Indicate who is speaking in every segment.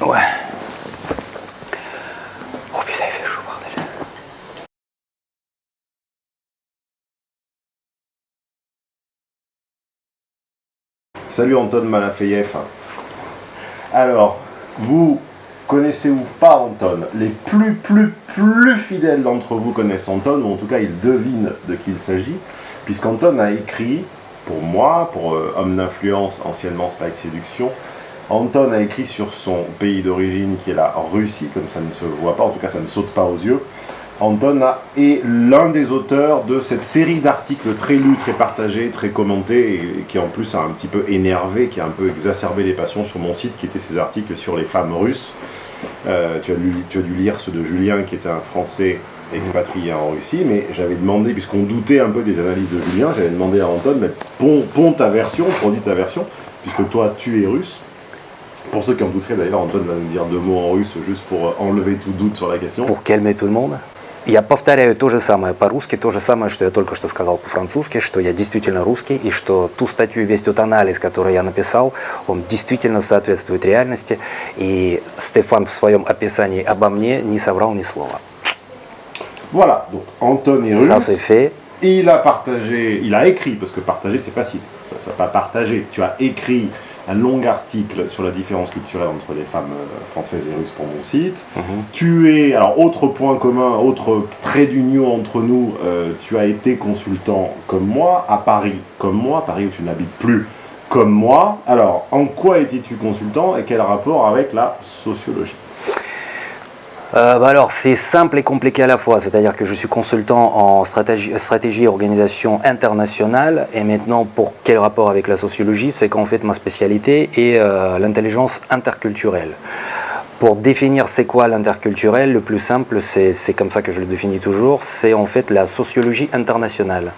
Speaker 1: Ouais. Oh putain, il fait chaud, bordel.
Speaker 2: Salut Anton Malafeyev. Alors, vous connaissez ou pas Anton? Les plus fidèles d'entre vous connaissent Anton, ou en tout cas ils devinent de qui il s'agit, puisqu'Anton a écrit, pour moi, pour Homme d'influence, anciennement Spike Séduction, Anton a écrit sur son pays d'origine qui est la Russie, comme ça ne se voit pas, en tout cas ça ne saute pas aux yeux. Anton est l'un des auteurs de cette série d'articles très lus, très partagés, très commentés, et qui en plus a un petit peu énervé, qui a un peu exacerbé les passions sur mon site, qui étaient ces articles sur les femmes russes. Tu as dû lire ceux de Julien, qui était un Français expatrié en Russie, mais j'avais demandé, puisqu'on doutait un peu des analyses de Julien, j'avais demandé à Anton, mais ponds ta version, produis ta version, puisque toi tu es russe. Pour ceux qui en douteraient d'ailleurs, Anton va nous dire 2 mots en russe, juste pour enlever tout doute sur la question.
Speaker 1: Pour calmer tout le monde. Я повторяю то же самое по-русски, то же самое, что я только что сказал по-французски, что я действительно русский, и что ту статью, весь тот анализ, который я написал, он действительно соответствует реальности, и Стефан в своем описании обо мне не соврал ни слова.
Speaker 2: Voilà, donc Anton est russe.
Speaker 1: Ça c'est fait.
Speaker 2: Il a partagé, il a écrit, parce que partager c'est facile, tu vas pas partager, tu as écrit un long article sur la différence culturelle entre les femmes françaises et russes pour mon site. Tu es, alors autre point commun, autre trait d'union entre nous, tu as été consultant comme moi, à Paris comme moi, Paris où tu n'habites plus comme moi. Alors, en quoi étais-tu consultant et quel rapport avec la sociologie ?
Speaker 1: Alors c'est simple et compliqué à la fois, c'est-à-dire que je suis consultant en stratégie et organisation internationale, et maintenant pour quel rapport avec la sociologie, c'est qu'en fait ma spécialité est l'intelligence interculturelle. Pour définir c'est quoi l'interculturel, le plus simple, c'est comme ça que je le définis toujours, c'est en fait la sociologie internationale.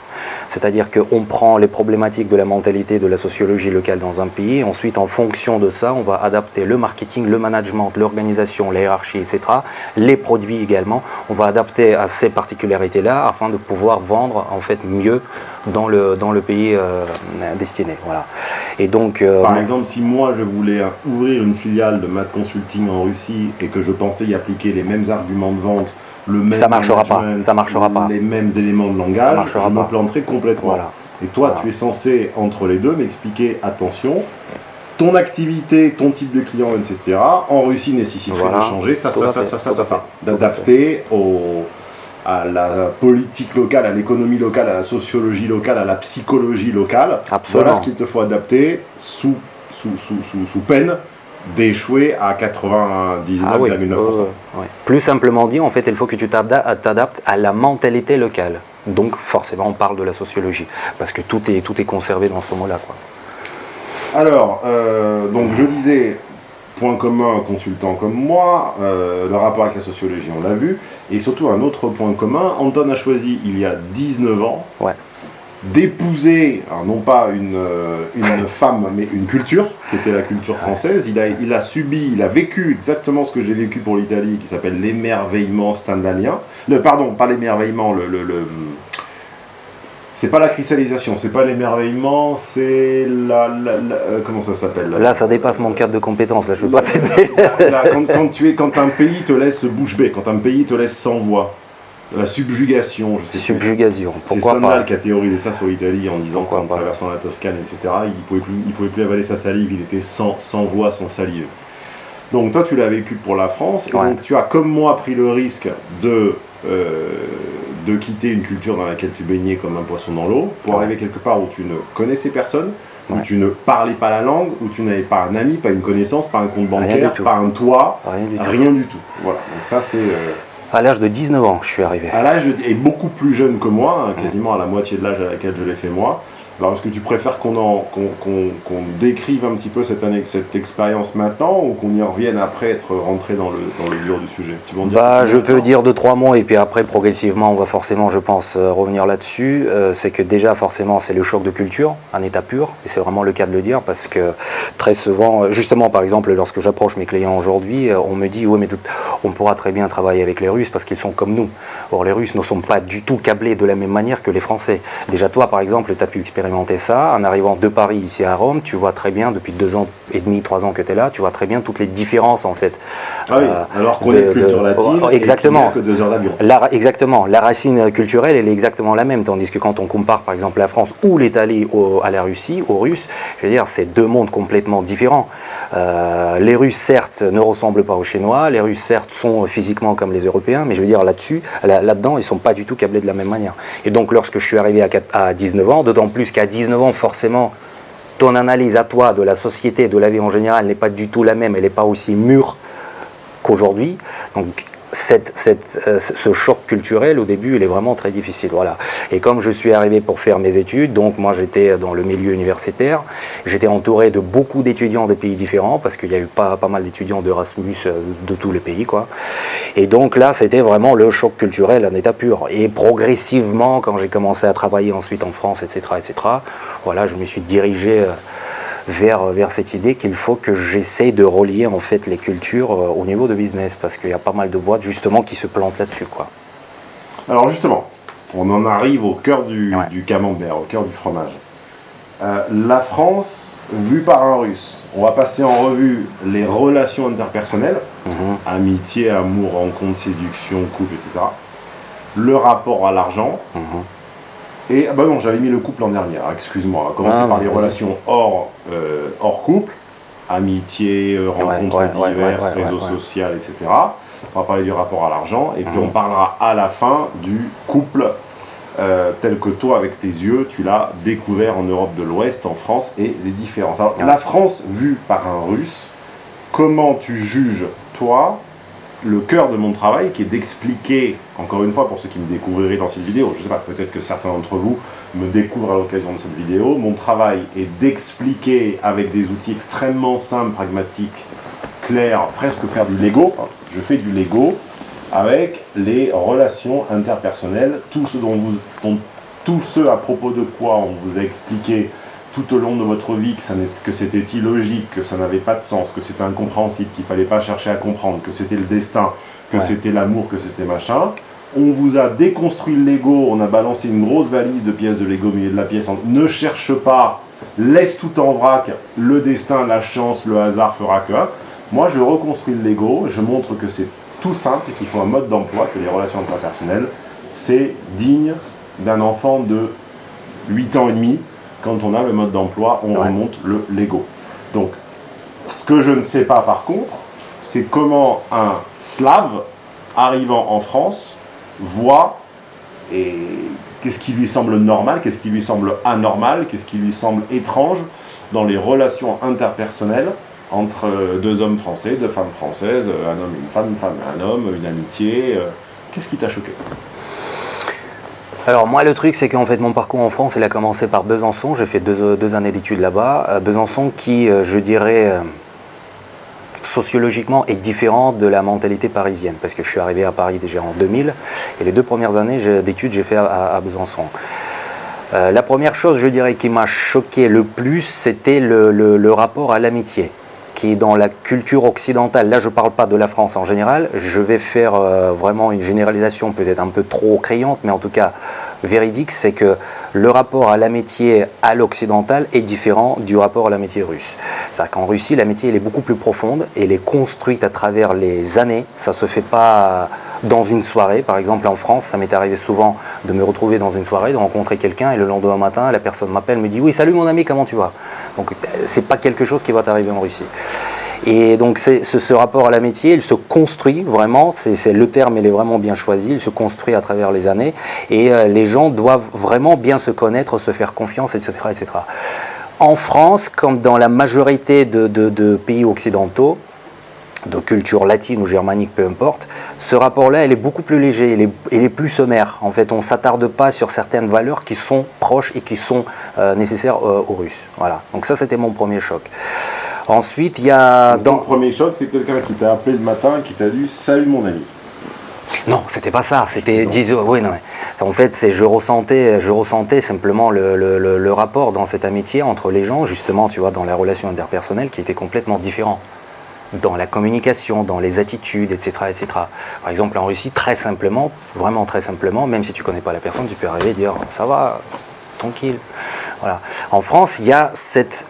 Speaker 1: C'est-à-dire qu'on prend les problématiques de la mentalité de la sociologie locale dans un pays, et ensuite en fonction de ça, on va adapter le marketing, le management, l'organisation, la hiérarchie, etc., les produits également, on va adapter à ces particularités-là afin de pouvoir vendre en fait mieux dans le pays destiné. Voilà. Et donc,
Speaker 2: par exemple, si moi je voulais ouvrir une filiale de Math Consulting en Russie et que je pensais y appliquer les mêmes arguments de vente, le même
Speaker 1: ça marchera pas.
Speaker 2: Les mêmes éléments de langage, je me planterai complètement.
Speaker 1: Voilà.
Speaker 2: Et toi, tu es censé, entre les deux, m'expliquer, attention, ton activité, ton type de client, etc., en Russie nécessiterait de changer ça, d'adapter à la politique locale, à l'économie locale, à la sociologie locale, à la psychologie locale.
Speaker 1: Absolument.
Speaker 2: Voilà ce qu'il te faut adapter sous peine d'échouer à 99,9%.
Speaker 1: Oui. Plus simplement dit, en fait, il faut que tu t'adaptes à la mentalité locale. Donc forcément, on parle de la sociologie, parce que tout est conservé dans ce mot-là, quoi.
Speaker 2: Alors, donc je disais, point commun, consultant comme moi, le rapport avec la sociologie, on l'a vu, et surtout un autre point commun, Anton a choisi, il y a 19 ans, d'épouser, non pas une femme, mais une culture, qui était la culture française. Il a vécu exactement ce que j'ai vécu pour l'Italie, qui s'appelle l'émerveillement stendhalien. Pardon, pas l'émerveillement, c'est pas la cristallisation, c'est pas l'émerveillement, c'est comment ça s'appelle ?
Speaker 1: Là, ça dépasse mon cadre de compétences, là, je peux pas t'aider.
Speaker 2: Quand un pays te laisse bouche bée, quand un pays te laisse sans voix, la subjugation, je sais
Speaker 1: Subjugation, pourquoi pas ?
Speaker 2: C'est Stendhal qui a théorisé ça sur l'Italie en disant qu'en traversant la Toscane, etc., il pouvait plus avaler sa salive, il était sans voix, sans salive. Donc toi, tu l'as vécu pour la France, et donc tu as, comme moi, pris le risque de quitter une culture dans laquelle tu baignais comme un poisson dans l'eau, pour arriver quelque part où tu ne connaissais personne, où tu ne parlais pas la langue, où tu n'avais pas un ami, pas une connaissance, pas un compte bancaire, pas un toit, rien du tout. Voilà, donc ça c'est...
Speaker 1: À l'âge de 19 ans, je suis arrivé.
Speaker 2: Et beaucoup plus jeune que moi, quasiment à la moitié de l'âge à laquelle je l'ai fait moi. Alors, est-ce que tu préfères qu'on décrive un petit peu cette expérience maintenant, ou qu'on y revienne après être rentré dans le dur du sujet ? Tu vas en dire
Speaker 1: je peux dire 2-3 mots, et puis après, progressivement, on va forcément, je pense, revenir là-dessus. C'est que déjà, forcément, c'est le choc de culture, un état pur, et c'est vraiment le cas de le dire, parce que très souvent, justement, par exemple, lorsque j'approche mes clients aujourd'hui, on me dit, ouais, mais on pourra très bien travailler avec les Russes parce qu'ils sont comme nous. Or, les Russes ne sont pas du tout câblés de la même manière que les Français. Déjà, toi, par exemple, tu as pu expérimenter ça. En arrivant de Paris ici à Rome, tu vois très bien, depuis 2 ans et demi, 3 ans que tu es là, tu vois très bien toutes les différences, en fait.
Speaker 2: Ah oui, alors qu'on est de culture latine
Speaker 1: exactement.
Speaker 2: et qu'il n'y a que 2 heures d'avion.
Speaker 1: Exactement. La racine culturelle, elle est exactement la même. Tandis que quand on compare, par exemple, la France ou l'Italie à la Russie, aux Russes, je veux dire, c'est 2 mondes complètement différents. Les Russes, certes, ne ressemblent pas aux Chinois. Les Russes, certes, sont physiquement comme les Européens. Mais je veux dire, là-dedans, ils ne sont pas du tout câblés de la même manière. Et donc, lorsque je suis arrivé à 19 ans, d'autant plus qu'à 19 ans, forcément, ton analyse à toi de la société, de la vie en général, n'est pas du tout la même. Elle n'est pas aussi mûre qu'aujourd'hui. Donc, ce choc culturel, au début, il est vraiment très difficile. Voilà. Et comme je suis arrivé pour faire mes études, donc moi j'étais dans le milieu universitaire, j'étais entouré de beaucoup d'étudiants de pays différents, parce qu'il y a eu pas mal d'étudiants d'Erasmus de tous les pays, quoi. Et donc là, c'était vraiment le choc culturel en état pur. Et progressivement, quand j'ai commencé à travailler ensuite en France, etc., voilà, je me suis dirigé vers cette idée qu'il faut que j'essaye de relier en fait les cultures au niveau de business, parce qu'il y a pas mal de boîtes justement qui se plantent là-dessus, quoi.
Speaker 2: Alors justement, on en arrive au cœur du camembert, au cœur du fromage. La France, vue par un Russe, on va passer en revue les relations interpersonnelles, amitié, amour, rencontre, séduction, couple, etc. Le rapport à l'argent. Et ah bah non, j'avais mis le couple l'an dernier, excuse-moi. On va commencer par les relations hors couple, amitié, rencontres diverses, réseaux sociaux, etc. On va parler du rapport à l'argent, et puis on parlera à la fin du couple tel que toi, avec tes yeux, tu l'as découvert en Europe de l'Ouest, en France, et les différences. Alors, la France vue par un Russe, comment tu juges, toi, le cœur de mon travail, qui est d'expliquer, encore une fois, pour ceux qui me découvriraient dans cette vidéo, je ne sais pas, peut-être que certains d'entre vous me découvrent à l'occasion de cette vidéo, mon travail est d'expliquer avec des outils extrêmement simples, pragmatiques, clairs, presque faire du Lego. Je fais du Lego avec les relations interpersonnelles, tout ce à propos de quoi on vous a expliqué tout au long de votre vie que c'était illogique, que ça n'avait pas de sens, que c'était incompréhensible, qu'il ne fallait pas chercher à comprendre, que c'était le destin, que c'était l'amour, que c'était machin. On vous a déconstruit le Lego, on a balancé une grosse valise de pièces de Lego au milieu de la pièce. Ne cherche pas, laisse tout en vrac, le destin, la chance, le hasard fera que. Moi, je reconstruis le Lego, je montre que c'est tout simple et qu'il faut un mode d'emploi, que les relations interpersonnelles, c'est digne d'un enfant de 8 ans et demi. Quand on a le mode d'emploi, on remonte le Lego. Donc, ce que je ne sais pas par contre, c'est comment un Slave arrivant en France voit et qu'est-ce qui lui semble normal, qu'est-ce qui lui semble anormal, qu'est-ce qui lui semble étrange dans les relations interpersonnelles entre 2 hommes français, 2 femmes françaises, un homme et une femme et un homme, une amitié. Qu'est-ce qui t'a choqué ?
Speaker 1: Alors moi le truc c'est qu'en fait mon parcours en France il a commencé par Besançon, j'ai fait 2 années d'études là-bas. Besançon qui je dirais sociologiquement est différent de la mentalité parisienne, parce que je suis arrivé à Paris déjà en 2000 et les 2 premières années d'études j'ai fait à Besançon. La première chose je dirais qui m'a choqué le plus c'était le rapport à l'amitié, qui est dans la culture occidentale. Là je ne parle pas de la France en général, je vais faire vraiment une généralisation peut-être un peu trop criante, mais en tout cas véridique, c'est que le rapport à l'amitié à l'occidental est différent du rapport à l'amitié russe. C'est-à-dire qu'en Russie, l'amitié elle est beaucoup plus profonde, elle est construite à travers les années, ça ne se fait pas dans une soirée. Par exemple en France, ça m'est arrivé souvent de me retrouver dans une soirée, de rencontrer quelqu'un et le lendemain matin, la personne m'appelle, me dit « Oui, salut mon ami, comment tu vas ?» Donc c'est pas quelque chose qui va t'arriver en Russie. Et donc ce rapport à l'amitié, il se construit vraiment, le terme il est vraiment bien choisi, il se construit à travers les années et les gens doivent vraiment bien se connaître, se faire confiance, etc. etc. En France, comme dans la majorité de pays occidentaux, de culture latine ou germanique, peu importe, ce rapport-là, il est beaucoup plus léger, il est plus sommaire. En fait, on ne s'attarde pas sur certaines valeurs qui sont proches et qui sont nécessaires aux Russes. Voilà. Donc ça, c'était mon premier choc. Ensuite, il y a...
Speaker 2: Ton premier choc, c'est quelqu'un qui t'a appelé le matin et qui t'a dit « Salut mon ami ».
Speaker 1: Non, c'était pas ça, c'était... Oui, non, en fait, je ressentais simplement le rapport dans cette amitié entre les gens, justement, tu vois, dans la relation interpersonnelle qui était complètement différent. dans la communication, dans les attitudes, etc., etc. Par exemple, en Russie, très simplement, vraiment très simplement, même si tu ne connais pas la personne, tu peux arriver et dire « ça va, tranquille ». Voilà. En France, il y a cette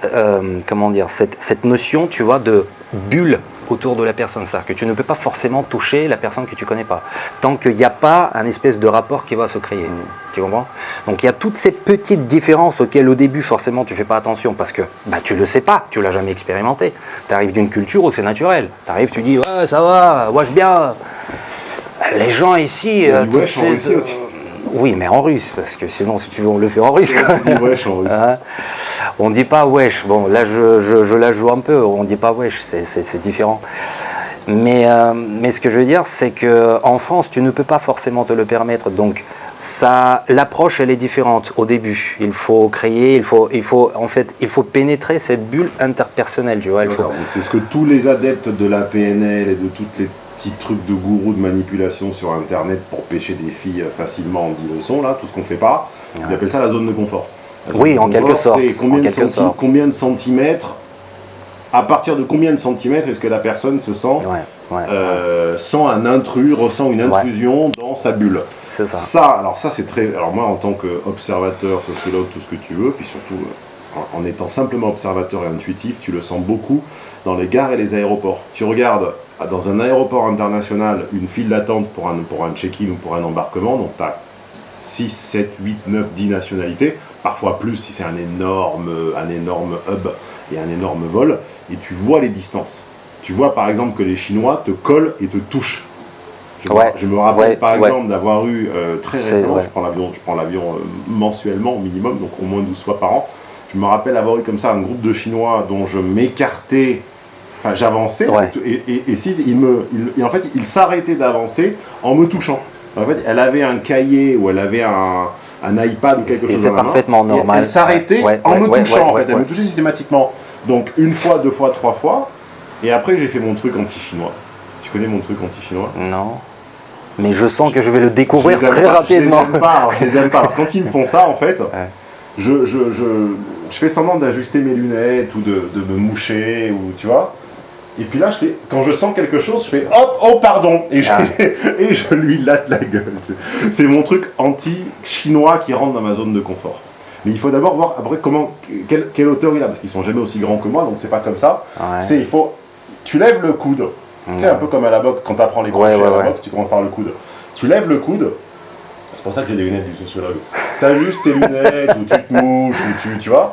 Speaker 1: notion, tu vois, de bulle autour de la personne. C'est-à-dire que tu ne peux pas forcément toucher la personne que tu ne connais pas, tant qu'il n'y a pas un espèce de rapport qui va se créer. Tu comprends? Donc il y a toutes ces petites différences auxquelles au début, forcément, tu ne fais pas attention, parce que tu ne le sais pas, tu ne l'as jamais expérimenté. Tu arrives d'une culture où c'est naturel. Tu arrives, tu dis « ouais, ça va, wesh bien ». Les gens ici...
Speaker 2: wesh en Russie aussi.
Speaker 1: Oui, mais en russe, parce que sinon, si tu veux, on le fait en russe.
Speaker 2: On dit wesh en russe.
Speaker 1: On dit pas wesh. Bon, là, je la joue un peu. On dit pas wesh, c'est différent. Mais ce que je veux dire, c'est qu'en France, tu ne peux pas forcément te le permettre. Donc, l'approche, elle est différente au début. Il faut créer, il faut pénétrer cette bulle interpersonnelle. Tu vois,
Speaker 2: c'est ce que tous les adeptes de la PNL et de toutes les petits trucs de gourou de manipulation sur internet pour pêcher des filles facilement en 10 leçons, là, tout ce qu'on fait pas, ils appellent ça la zone de confort.
Speaker 1: Oui, en quelque sorte.
Speaker 2: C'est combien de centimètres, à partir de combien de centimètres est-ce que la personne se sent, sent un intrus, ressent une intrusion dans sa bulle.
Speaker 1: C'est ça.
Speaker 2: Alors c'est très... Alors moi, en tant qu'observateur, sociologue, tout ce que tu veux, puis surtout en étant simplement observateur et intuitif, tu le sens beaucoup dans les gares et les aéroports. Tu regardes dans un aéroport international une file d'attente pour un check-in ou pour un embarquement, donc tu as 6, 7, 8, 9, 10 nationalités, parfois plus si c'est un énorme hub et un énorme vol, et tu vois les distances. Tu vois par exemple que les Chinois te collent et te touchent. Je me rappelle par exemple d'avoir eu très récemment, je prends l'avion mensuellement au minimum, donc au moins 12 fois par an, je me rappelle avoir eu comme ça un groupe de Chinois dont je m'écartais. Enfin, j'avançais et en fait, il s'arrêtait d'avancer en me touchant. En fait, elle avait un cahier ou elle avait un iPad ou quelque chose dans la main.
Speaker 1: C'est parfaitement normal.
Speaker 2: Elle s'arrêtait en me touchant, en fait. Elle me touchait systématiquement. Donc, une fois, 2 fois, 3 fois. Et après, j'ai fait mon truc anti-chinois. Tu connais mon truc anti-chinois?
Speaker 1: Non. Mais je sens que je vais le découvrir très rapidement.
Speaker 2: Je les aime pas. Alors, quand ils me font ça, en fait, je fais semblant d'ajuster mes lunettes ou de me moucher, ou tu vois. Et puis là, quand je sens quelque chose, je fais hop, oh pardon, et je lui latte la gueule. C'est mon truc anti-chinois qui rentre dans ma zone de confort. Mais il faut d'abord voir après quelle hauteur il a, parce qu'ils sont jamais aussi grands que moi, donc c'est pas comme ça. Tu lèves le coude, tu sais, un peu comme à la boxe, quand tu apprends les crochets à la boxe, tu commences par le coude. Tu lèves le coude, c'est pour ça que j'ai des lunettes du sociologue. Tu as juste tes lunettes, ou tu te mouches, ou tu vois.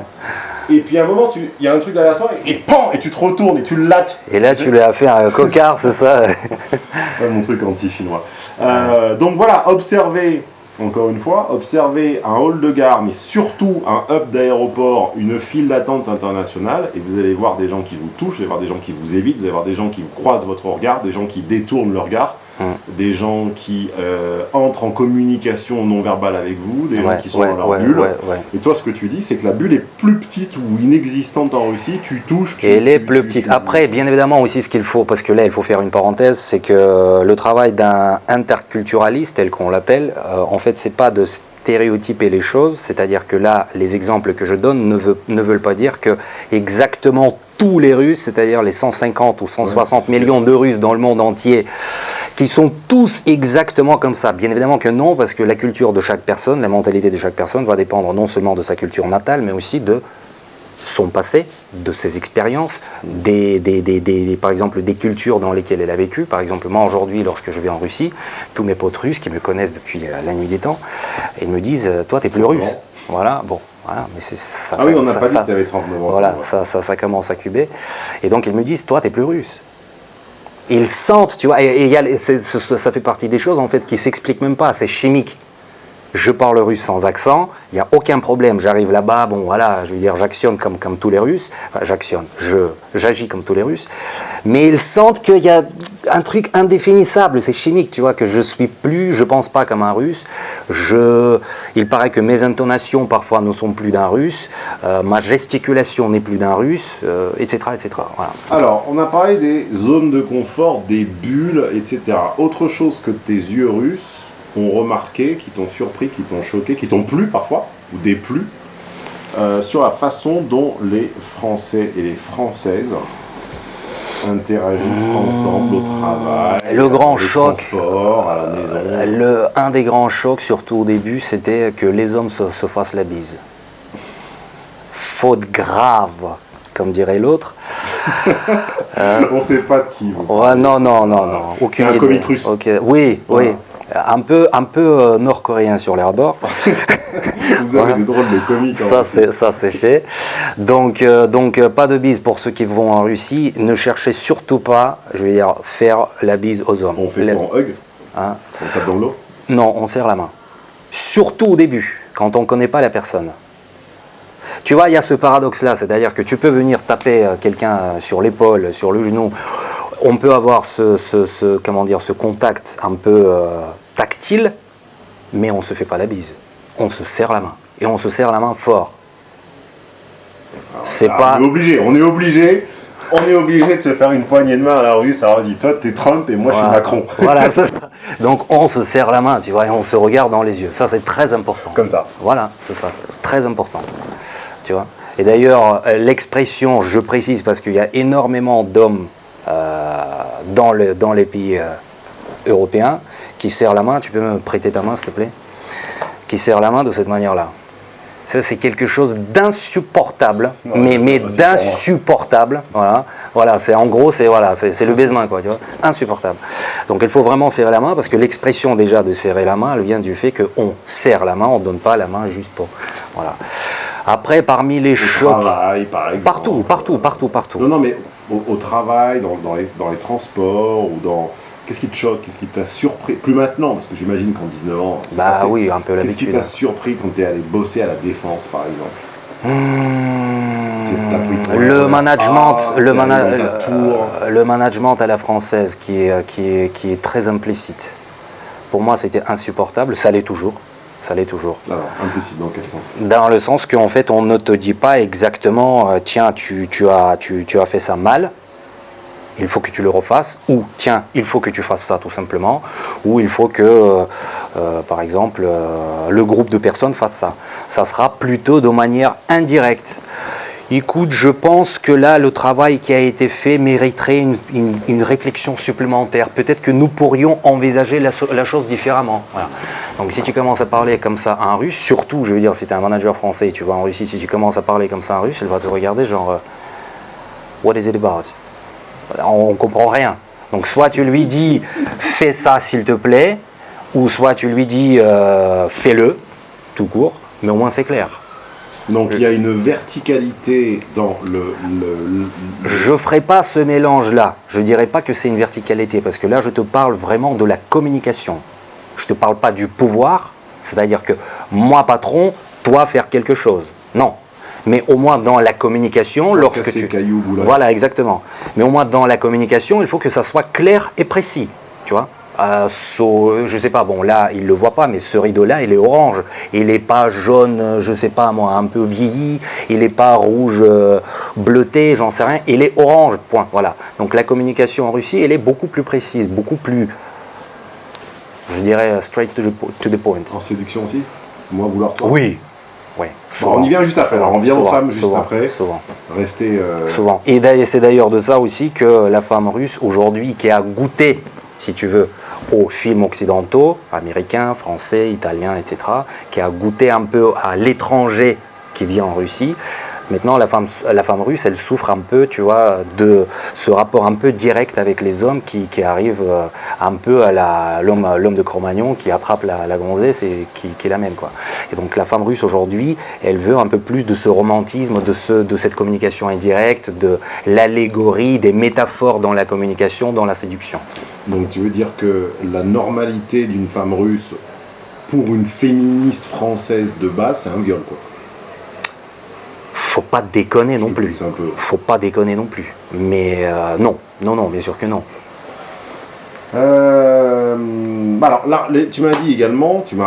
Speaker 2: Et puis à un moment, il y a un truc derrière toi, et pan, et tu te retournes, et tu le lattes.
Speaker 1: Et là, tu lui as fait un cocard, c'est ça?
Speaker 2: Mon truc anti-chinois. Donc voilà, observez, encore une fois, observez un hall de gare, mais surtout un hub d'aéroport, une file d'attente internationale, et vous allez voir des gens qui vous touchent, vous allez voir des gens qui vous évitent, vous allez voir des gens qui vous croisent votre regard, des gens qui détournent le regard, des gens qui entrent en communication non verbale avec vous, des gens qui sont dans leur bulle. Et toi, ce que tu dis, c'est que la bulle est plus petite ou inexistante en Russie, tu touches...
Speaker 1: Elle est plus petite. Après, bien évidemment aussi, ce qu'il faut, parce que là, il faut faire une parenthèse, c'est que le travail d'un interculturaliste, tel qu'on l'appelle, en fait, c'est pas de stéréotyper les choses, c'est-à-dire que là, les exemples que je donne ne veulent pas dire que exactement tous les Russes, c'est-à-dire les 150 ou 160 millions de Russes dans le monde entier, qui sont tous exactement comme ça. Bien évidemment que non, parce que la culture de chaque personne, la mentalité de chaque personne va dépendre non seulement de sa culture natale, mais aussi de son passé, de ses expériences, par exemple des cultures dans lesquelles elle a vécu. Par exemple, moi aujourd'hui, lorsque je vais en Russie, tous mes potes russes qui me connaissent depuis la nuit des temps, ils me disent « toi, t'es plus russe ». Voilà, bon. Voilà, mais ça,
Speaker 2: on n'a pas dit que tu avais 39 ans.
Speaker 1: Voilà, ça commence à cuber. Et donc ils me disent, toi, t'es plus russe. Ils sentent, tu vois, ça fait partie des choses en fait qui s'expliquent même pas, c'est chimique. Je parle russe sans accent, il n'y a aucun problème. J'arrive là-bas, bon voilà, je veux dire, j'actionne comme tous les Russes. Enfin, j'agis comme tous les Russes. Mais ils sentent qu'il y a un truc indéfinissable, c'est chimique, tu vois, que je pense pas comme un Russe. Il paraît que mes intonations parfois ne sont plus d'un Russe, ma gesticulation n'est plus d'un Russe, etc., etc. Voilà.
Speaker 2: Alors, on a parlé des zones de confort, des bulles, etc. Autre chose que tes yeux russes ont remarqué, qui t'ont surpris, qui t'ont choqué, qui t'ont plu parfois, ou déplu, sur la façon dont les Français et les Françaises interagissent ensemble au travail,
Speaker 1: Le grand
Speaker 2: dans les
Speaker 1: choc,
Speaker 2: transports, à la maison.
Speaker 1: un des grands chocs, surtout au début, c'était que les hommes se fassent la bise. Faute grave, comme dirait l'autre.
Speaker 2: On sait pas de qui.
Speaker 1: Ouais, non.
Speaker 2: C'est
Speaker 1: Aucune
Speaker 2: un
Speaker 1: idée.
Speaker 2: comique russe.
Speaker 1: Ok. Oui,
Speaker 2: Voilà.
Speaker 1: oui. Un peu nord-coréen sur les bords.
Speaker 2: Vous avez des drôles de comiques.
Speaker 1: Ça c'est fait. Donc, pas de bise pour ceux qui vont en Russie. Ne cherchez surtout pas, je veux dire, faire la bise aux hommes.
Speaker 2: On fait quoi, on hug,
Speaker 1: Hein?
Speaker 2: on tape dans le dos.
Speaker 1: Non, on serre la main. Surtout au début, quand on ne connaît pas la personne. Tu vois, il y a ce paradoxe-là, c'est-à-dire que tu peux venir taper quelqu'un sur l'épaule, sur le genou. On peut avoir ce contact un peu tactile, mais on ne se fait pas la bise. On se serre la main. Et on se serre la main fort. C'est pas...
Speaker 2: On est obligé de se faire une poignée de main à la russe. Alors vas-y, toi t'es Trump et moi je suis Macron.
Speaker 1: Voilà, c'est ça. Donc on se serre la main, tu vois, et on se regarde dans les yeux. Ça, c'est très important.
Speaker 2: Comme ça.
Speaker 1: Voilà, c'est ça. Très important. Tu vois. Et d'ailleurs, l'expression, je précise parce qu'il y a énormément d'hommes dans les pays européens qui serrent la main. Tu peux me prêter ta main, s'il te plaît? Qui serrent la main de cette manière-là. Ça, c'est quelque chose d'insupportable,
Speaker 2: Ouais,
Speaker 1: mais d'insupportable. Voilà, c'est en gros, c'est le baisement, quoi, tu vois, insupportable. Donc, il faut vraiment serrer la main parce que l'expression déjà de serrer la main, elle vient du fait qu'on serre la main, on ne donne pas la main juste pour. Voilà. Après, parmi les chocs,
Speaker 2: Travail, par exemple.
Speaker 1: partout.
Speaker 2: Non, mais au travail, dans les transports ou dans. Qu'est-ce qui te choque? Qu'est-ce qui t'a surpris? Plus maintenant, parce que j'imagine qu'en 19 ans, c'est
Speaker 1: Bah
Speaker 2: passé.
Speaker 1: oui, un peu
Speaker 2: Qu'est-ce qui
Speaker 1: l'habitude.
Speaker 2: t'a surpris quand t'es allé bosser à la Défense, par exemple? T'as pris ton
Speaker 1: Le management,
Speaker 2: t'es allé dans ta tour.
Speaker 1: le management à la française qui est très implicite. Pour moi, c'était insupportable. Ça l'est toujours.
Speaker 2: Alors, implicite dans quel sens?
Speaker 1: Dans le sens qu'en fait, on ne te dit pas exactement, tiens, tu as fait ça mal. Il faut que tu le refasses, ou tiens, il faut que tu fasses ça tout simplement, ou il faut que, par exemple, le groupe de personnes fasse ça. Ça sera plutôt de manière indirecte. Écoute, je pense que là, le travail qui a été fait mériterait une réflexion supplémentaire. Peut-être que nous pourrions envisager la chose différemment. Voilà. Donc si tu commences à parler comme ça à un Russe, surtout, je veux dire, si tu es un manager français et tu vas en Russie, si tu commences à parler comme ça à un Russe, elle va te regarder genre, what is it about? On ne comprend rien. Donc soit tu lui dis fais ça s'il te plaît, ou soit tu lui dis fais-le, tout court, mais au moins c'est clair.
Speaker 2: Donc il y a une verticalité dans
Speaker 1: Je ne ferai pas ce mélange-là. Je ne dirais pas que c'est une verticalité, parce que là je te parle vraiment de la communication. Je ne te parle pas du pouvoir, c'est-à-dire que moi patron, toi faire quelque chose. Non. Mais au moins dans la communication, lorsque tu...
Speaker 2: cailloux,
Speaker 1: Voilà, exactement. Mais au moins dans la communication, il faut que ça soit clair et précis, tu vois. Je ne sais pas, bon là, il ne le voit pas, mais ce rideau-là, il est orange. Il n'est pas jaune, je ne sais pas moi, un peu vieilli. Il n'est pas rouge bleuté, j'en sais rien. Il est orange, point, voilà. Donc la communication en Russie, elle est beaucoup plus précise, beaucoup plus, je dirais, straight to the point.
Speaker 2: En séduction aussi? Moi, vouloir toi?
Speaker 1: Oui. Oui,
Speaker 2: bon, on y vient juste après, on revient aux femmes juste après.
Speaker 1: Souvent.
Speaker 2: Restez.
Speaker 1: Souvent. Et c'est d'ailleurs de ça aussi que la femme russe, aujourd'hui, qui a goûté, si tu veux, aux films occidentaux, américains, français, italiens, etc., qui a goûté un peu à l'étranger qui vit en Russie, maintenant la femme russe, elle souffre un peu, tu vois, de ce rapport un peu direct avec les hommes qui arrive un peu à l'homme de Cro-Magnon qui attrape la gonzesse et qui l'amène, quoi. Et donc la femme russe aujourd'hui, elle veut un peu plus de ce romantisme, de cette communication indirecte, de l'allégorie, des métaphores dans la communication, dans la séduction.
Speaker 2: Donc tu veux dire que la normalité d'une femme russe pour une féministe française de base, c'est un viol, quoi?
Speaker 1: Faut pas déconner non plus. Faut pas déconner non plus. Mais non, bien sûr que non.
Speaker 2: Alors là, tu m'as dit également, je ne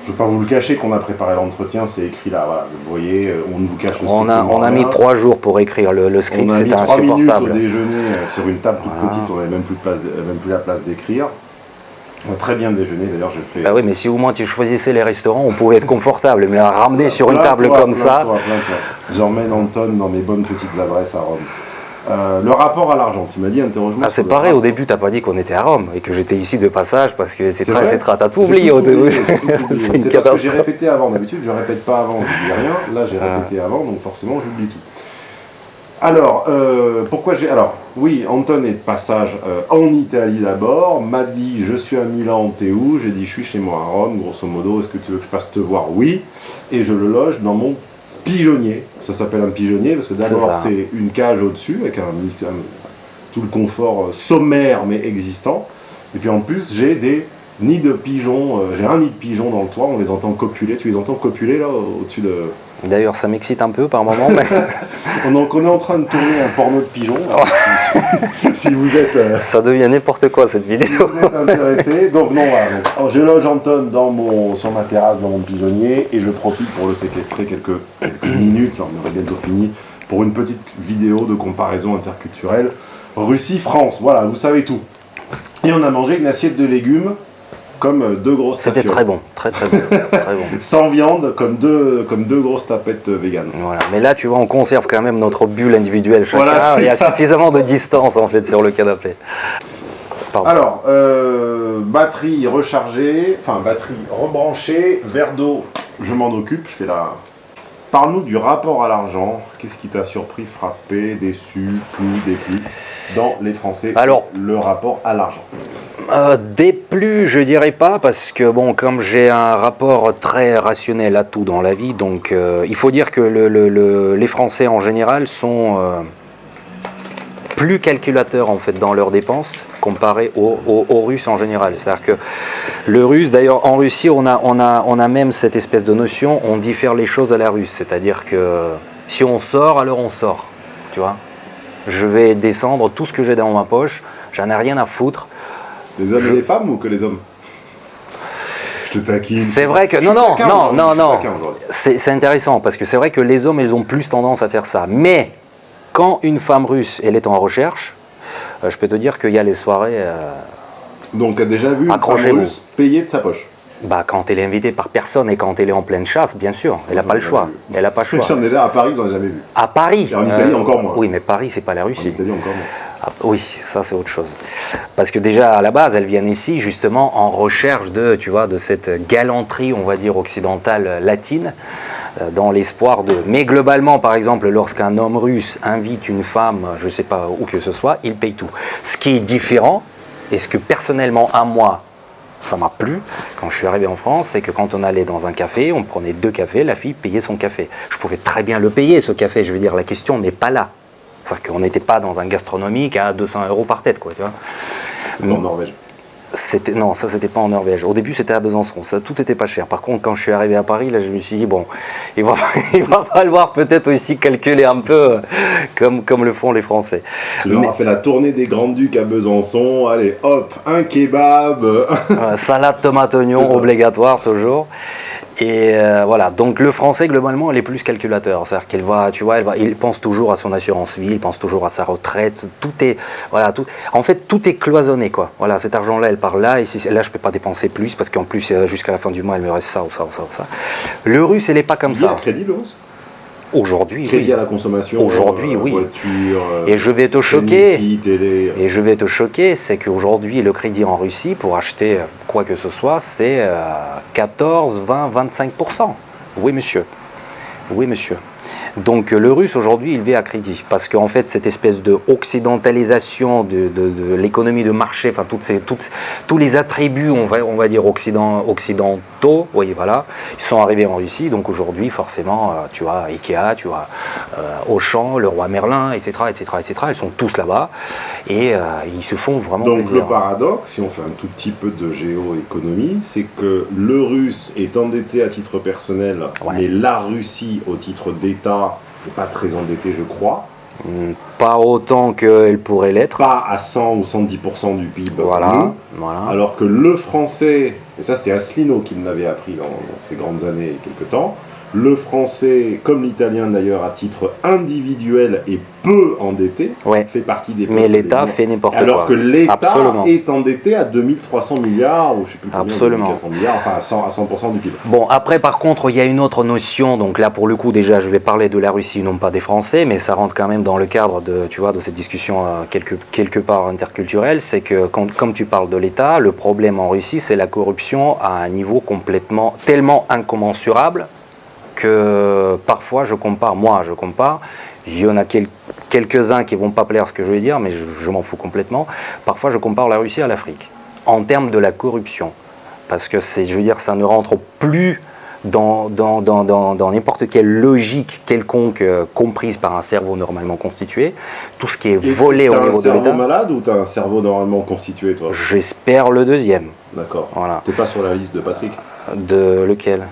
Speaker 2: vais pas vous le cacher qu'on a préparé l'entretien, c'est écrit là, voilà, vous voyez, on ne vous cache le
Speaker 1: On a mis 3 jours pour écrire le script, c'était insupportable.
Speaker 2: On a mis 3 minutes au déjeuner sur une table toute petite, on n'avait même plus la place d'écrire. On a très bien déjeuné, d'ailleurs j'ai fait...
Speaker 1: Bah oui, mais si au moins tu choisissais les restaurants, on pouvait être confortable, mais la ramener sur une table comme ça...
Speaker 2: J'emmène Anton dans mes bonnes petites adresses à Rome. Le rapport à l'argent, tu m'as dit, interroge-moi.
Speaker 1: Ah, c'est pareil, au début, t'as pas dit qu'on était à Rome et que j'étais ici de passage parce que c'est
Speaker 2: vrai.
Speaker 1: t'as tout oublié au début.
Speaker 2: C'est une catastrophe. J'ai répété avant, d'habitude je répète pas avant, je dis rien. Là j'ai répété avant, donc forcément j'oublie tout. Alors, pourquoi j'ai... Alors, oui, Anton est de passage en Italie d'abord, m'a dit, je suis à Milan, t'es où? J'ai dit, je suis chez moi à Rome, grosso modo, est-ce que tu veux que je passe te voir? Oui, et je le loge dans mon pigeonnier. Ça s'appelle un pigeonnier, parce que d'abord c'est une cage au-dessus, avec tout le confort sommaire, mais existant. Et puis en plus, j'ai des nids de pigeons, j'ai un nid de pigeons dans le toit, on les entend copuler. Tu les entends copuler là, au-dessus de...
Speaker 1: D'ailleurs, ça m'excite un peu par moment. Mais...
Speaker 2: on est en train de tourner un porno de pigeons. Si vous êtes...
Speaker 1: ça devient n'importe quoi cette vidéo.
Speaker 2: Si vous êtes intéressé. Donc non, voilà. Alors, je loge Anton sur ma terrasse, dans mon pigeonnier, et je profite pour le séquestrer quelques minutes, là, on aurait bientôt fini, pour une petite vidéo de comparaison interculturelle. Russie-France, voilà, vous savez tout. Et on a mangé une assiette de légumes, comme deux grosses
Speaker 1: tapettes. C'était très bon, très bon, très bon.
Speaker 2: Sans viande, comme deux grosses tapettes véganes.
Speaker 1: Voilà. Mais là, tu vois, on conserve quand même notre bulle individuelle chacun. Voilà, il y a suffisamment de distance en fait sur le canapé.
Speaker 2: Pardon. Alors, batterie rechargée, enfin batterie rebranchée, verre d'eau, je m'en occupe, je fais la... Parle-nous du rapport à l'argent. Qu'est-ce qui t'a surpris, frappé, déçu, plu, déplu dans les Français?
Speaker 1: Alors,
Speaker 2: le rapport à l'argent.
Speaker 1: Déplu, je dirais pas, parce que bon, comme j'ai un rapport très rationnel à tout dans la vie, donc il faut dire que les Français en général sont plus calculateurs en fait dans leurs dépenses comparé aux Russes en général. C'est-à-dire que le Russe, d'ailleurs en Russie, on a même cette espèce de notion, on diffère les choses à la Russe. C'est-à-dire que si on sort, alors on sort. Tu vois, je vais descendre tout ce que j'ai dans ma poche, j'en ai rien à foutre.
Speaker 2: Les hommes et les femmes ou que les hommes? Je te taquine.
Speaker 1: C'est vrai que... Non. C'est intéressant parce que c'est vrai que les hommes, ils ont plus tendance à faire ça. Mais quand une femme russe, elle est en recherche, je peux te dire qu'il y a les soirées...
Speaker 2: Donc tu as déjà vu une femme russe payer de sa poche?
Speaker 1: Bah, quand elle est invitée par personne et quand elle est en pleine chasse, bien sûr, elle n'a pas le choix. Elle n'a pas le choix.
Speaker 2: J'en ai là à Paris, j'en ai jamais vu.
Speaker 1: À Paris.
Speaker 2: Et en Italie encore moins.
Speaker 1: Oui, mais Paris, c'est pas la Russie.
Speaker 2: En Italie encore moins.
Speaker 1: Ah, oui, ça c'est autre chose. Parce que déjà à la base, elles viennent ici justement en recherche de, tu vois, de cette galanterie, on va dire occidentale latine, dans l'espoir de. Mais globalement, par exemple, lorsqu'un homme russe invite une femme, je sais pas où que ce soit, il paye tout. Ce qui est différent, et ce que personnellement à moi, ça m'a plu quand je suis arrivé en France, c'est que quand on allait dans un café, on prenait 2 cafés, la fille payait son café. Je pouvais très bien le payer ce café, je veux dire, la question n'est pas là. C'est-à-dire qu'on n'était pas dans un gastronomique à 200 € par tête, quoi, tu vois.
Speaker 2: C'était en Norvège.
Speaker 1: Non, ça c'était pas en Norvège. Au début c'était à Besançon, ça tout était pas cher. Par contre quand je suis arrivé à Paris, là je me suis dit bon, il va falloir peut-être aussi calculer un peu comme le font les Français.
Speaker 2: Tu leur as fait la tournée des Grands-Ducs à Besançon, allez hop, un kebab.
Speaker 1: Salade tomate oignon obligatoire toujours. Et voilà, donc le Français globalement il est plus calculateur, c'est-à-dire qu'il va, tu vois, il pense toujours à son assurance vie, il pense toujours à sa retraite, tout est, voilà, en fait tout est cloisonné quoi. Voilà, cet argent-là elle part là, et là je peux pas dépenser plus parce qu'en plus jusqu'à la fin du mois il me reste ça ou ça ou ça ou ça. Le Russe il est pas comme ça.
Speaker 2: Il y a un crédit le Russe?
Speaker 1: Aujourd'hui,
Speaker 2: crédit à la consommation.
Speaker 1: Aujourd'hui, oui.
Speaker 2: Voiture.
Speaker 1: Et je vais te choquer.
Speaker 2: Télé.
Speaker 1: Et je vais te choquer, c'est qu'aujourd'hui, le crédit en Russie pour acheter quoi que ce soit, c'est 14, 20, 25%. Oui, monsieur. Oui, monsieur. Donc le Russe aujourd'hui il vit à crédit parce qu'en fait cette espèce de occidentalisation de l'économie de marché, enfin tous les attributs on va dire occidentaux, oui voilà, ils sont arrivés en Russie, donc aujourd'hui forcément tu as Ikea, tu as Auchan, le Roi Merlin, etc., ils sont tous là-bas et ils se font vraiment
Speaker 2: donc
Speaker 1: plaisir.
Speaker 2: Le paradoxe, si on fait un tout petit peu de géoéconomie, c'est que le Russe est endetté à titre personnel, ouais. Mais la Russie au titre d'État n'est pas très endettée je crois.
Speaker 1: Pas autant qu'elle pourrait l'être.
Speaker 2: Pas à 100 ou 110% du PIB.
Speaker 1: Voilà.
Speaker 2: Alors que le français, et ça c'est Asselineau qui me l'avait appris dans ces grandes années il y a quelque temps, le français, comme l'italien d'ailleurs, à titre individuel est peu endetté,
Speaker 1: Ouais.
Speaker 2: fait partie des
Speaker 1: Mais l'État fait n'importe quoi.
Speaker 2: Alors que l'État
Speaker 1: Absolument.
Speaker 2: est endetté à 2300 milliards, ou je ne sais plus combien,
Speaker 1: Absolument.
Speaker 2: 2400 milliards, enfin à 100% du PIB.
Speaker 1: Bon, après, par contre, il y a une autre notion. Donc là, pour le coup, déjà, je vais parler de la Russie, non pas des Français, mais ça rentre quand même dans le cadre de, tu vois, de cette discussion quelque part interculturelle. C'est que, comme tu parles de l'État, le problème en Russie, c'est la corruption à un niveau complètement, tellement incommensurable que parfois je compare, il y en a quelques-uns qui vont pas plaire à ce que je vais dire, mais je m'en fous complètement. Parfois je compare la Russie à l'Afrique, en termes de la corruption. Parce que je veux dire, ça ne rentre plus dans n'importe quelle logique quelconque comprise par un cerveau normalement constitué. Tout ce qui est volé au niveau de
Speaker 2: l'État. T'as un cerveau
Speaker 1: l'État.
Speaker 2: malade ou t'as un cerveau normalement constitué, toi?
Speaker 1: J'espère le deuxième.
Speaker 2: D'accord.
Speaker 1: Voilà.
Speaker 2: T'es pas sur la liste de Patrick?
Speaker 1: De lequel?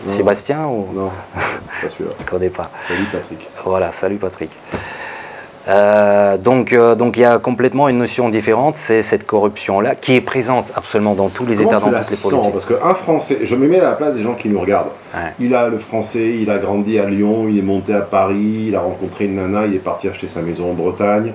Speaker 2: Non.
Speaker 1: Sébastien ou...
Speaker 2: Non, c'est pas celui-là.
Speaker 1: Je ne connais pas.
Speaker 2: Salut Patrick.
Speaker 1: Voilà, salut Patrick. Donc il y a complètement une notion différente, c'est cette corruption-là, qui est présente absolument dans tous les États, dans toutes les politiques.
Speaker 2: Parce qu'un Français, je me mets à la place des gens qui nous regardent.
Speaker 1: Ouais.
Speaker 2: Le Français, il a grandi à Lyon, il est monté à Paris, il a rencontré une nana, il est parti acheter sa maison en Bretagne.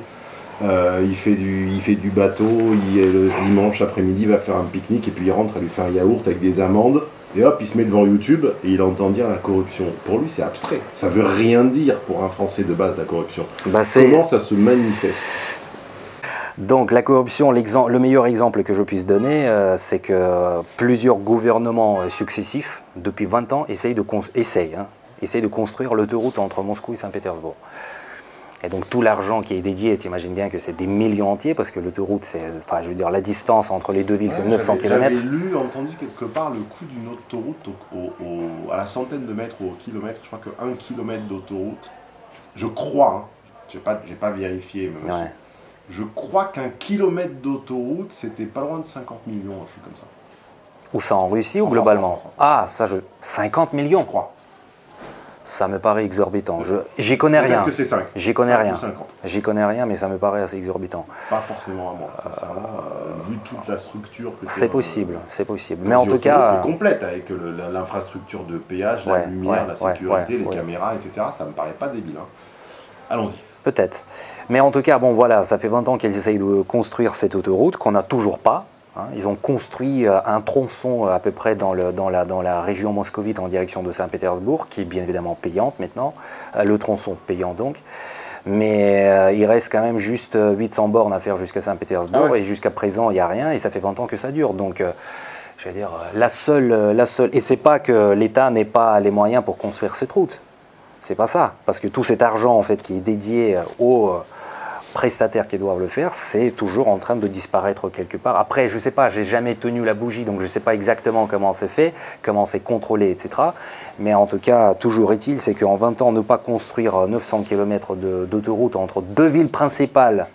Speaker 2: Il fait du bateau, le dimanche après-midi, il va faire un pique-nique et puis il rentre, elle lui fait un yaourt avec des amandes. Et hop, il se met devant YouTube et il entend dire la corruption. Pour lui, c'est abstrait. Ça veut rien dire pour un Français de base, la corruption. Comment ça se manifeste?
Speaker 1: Donc la corruption, le meilleur exemple que je puisse donner, c'est que plusieurs gouvernements successifs, depuis 20 ans, essayent de construire l'autoroute entre Moscou et Saint-Pétersbourg. Et donc tout l'argent qui est dédié, tu imagines bien que c'est des millions entiers, parce que l'autoroute, je veux dire, la distance entre les deux villes, c'est 900 km.
Speaker 2: J'avais entendu quelque part le coût d'une autoroute à la centaine de mètres ou au kilomètre. Je crois que 1 kilomètre d'autoroute, je crois, j'ai pas vérifié, mais
Speaker 1: Ouais.
Speaker 2: je crois qu'un kilomètre d'autoroute, c'était pas loin de 50 millions, un truc comme ça.
Speaker 1: Où ça, en Russie ou globalement? Ah, ça, 50 millions,
Speaker 2: Je crois.
Speaker 1: Ça me paraît exorbitant. J'y connais rien.
Speaker 2: Que c'est 5.
Speaker 1: J'y connais rien.
Speaker 2: 50.
Speaker 1: J'y connais rien, mais ça me paraît assez exorbitant.
Speaker 2: Pas forcément à moi, sincèrement, vu toute la structure que
Speaker 1: c'est possible, c'est possible. Mais en tout cas,
Speaker 2: c'est complète avec l'infrastructure de péage, la lumière, la sécurité, les caméras, etc. Ça me paraît pas débile. Hein. Allons-y.
Speaker 1: Peut-être. Mais en tout cas, bon voilà, ça fait 20 ans qu'ils essayent de construire cette autoroute qu'on n'a toujours pas. Ils ont construit un tronçon à peu près dans la région moscovite en direction de Saint-Pétersbourg, qui est bien évidemment payante maintenant, le tronçon payant donc. Mais il reste quand même juste 800 bornes à faire jusqu'à Saint-Pétersbourg, et jusqu'à présent il n'y a rien, et ça fait 20 ans que ça dure. Donc je veux dire, la seule, et c'est pas que l'État n'ait pas les moyens pour construire cette route, c'est pas ça, parce que tout cet argent en fait qui est dédié aux prestataires qui doivent le faire, c'est toujours en train de disparaître quelque part. Après, je ne sais pas, j'ai jamais tenu la bougie, donc je ne sais pas exactement comment c'est fait, comment c'est contrôlé, etc. Mais en tout cas, toujours est-il, c'est qu'en 20 ans, ne pas construire 900 km d'autoroute entre deux villes principales,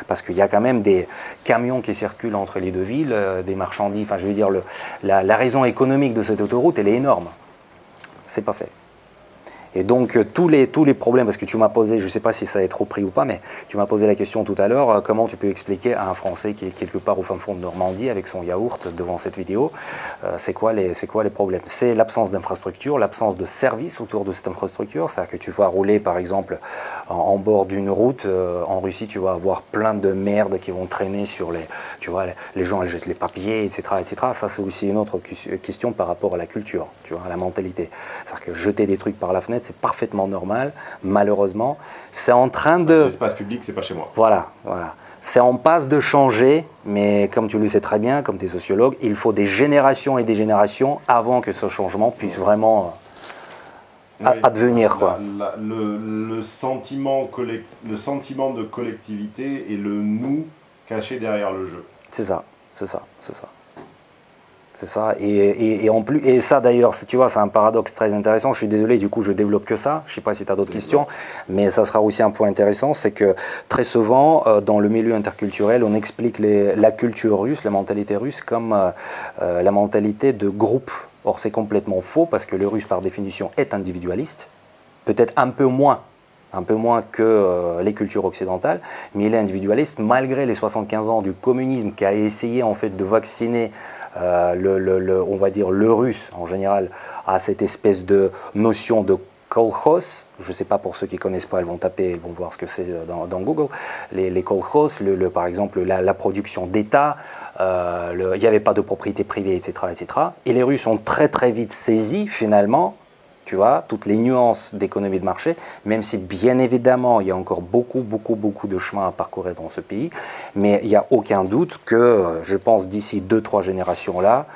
Speaker 1: parce qu'il y a quand même des camions qui circulent entre les deux villes, des marchandises, enfin je veux dire, la raison économique de cette autoroute, elle est énorme. C'est pas fait. Et donc tous les problèmes, parce que tu m'as posé, je ne sais pas si ça est trop pris ou pas, mais tu m'as posé la question tout à l'heure, comment tu peux expliquer à un Français qui est quelque part au fin fond de Normandie avec son yaourt devant cette vidéo, c'est quoi les problèmes? C'est l'absence d'infrastructure, l'absence de service autour de cette infrastructure, c'est-à-dire que tu vas rouler par exemple en bord d'une route, en Russie tu vas avoir plein de merde qui vont traîner sur les gens elles jettent les papiers, etc. Ça c'est aussi une autre question par rapport à la culture, tu vois, à la mentalité. C'est-à-dire que jeter des trucs par la fenêtre, c'est parfaitement normal, malheureusement. C'est en train de...
Speaker 2: L'espace public, c'est pas chez moi.
Speaker 1: Voilà. C'est en passe de changer, mais comme tu le sais très bien, comme tu es sociologue, il faut des générations et des générations avant que ce changement puisse vraiment advenir.
Speaker 2: Le sentiment de collectivité et le nous caché derrière le jeu.
Speaker 1: C'est ça. C'est ça, et en plus, et ça d'ailleurs, tu vois, c'est un paradoxe très intéressant. Je suis désolé, du coup, je développe que ça. Je ne sais pas si tu as d'autres questions, mais ça sera aussi un point intéressant, c'est que très souvent, dans le milieu interculturel, on explique la culture russe, la mentalité russe, comme la mentalité de groupe. Or, c'est complètement faux, parce que le russe, par définition, est individualiste, peut-être un peu moins que les cultures occidentales, mais il est individualiste malgré les 75 ans du communisme qui a essayé en fait de vacciner on va dire le russe en général a cette espèce de notion de kolkhoz. Je ne sais pas, pour ceux qui ne connaissent pas, ils vont taper, ils vont voir ce que c'est dans Google. Les kolkhoz, par exemple la production d'État, il n'y avait pas de propriété privée, etc., etc. Et les Russes ont très très vite saisi finalement, tu vois, toutes les nuances d'économie de marché, même si bien évidemment il y a encore beaucoup de chemin à parcourir dans ce pays, mais il n'y a aucun doute que, je pense, d'ici 2-3 générations là,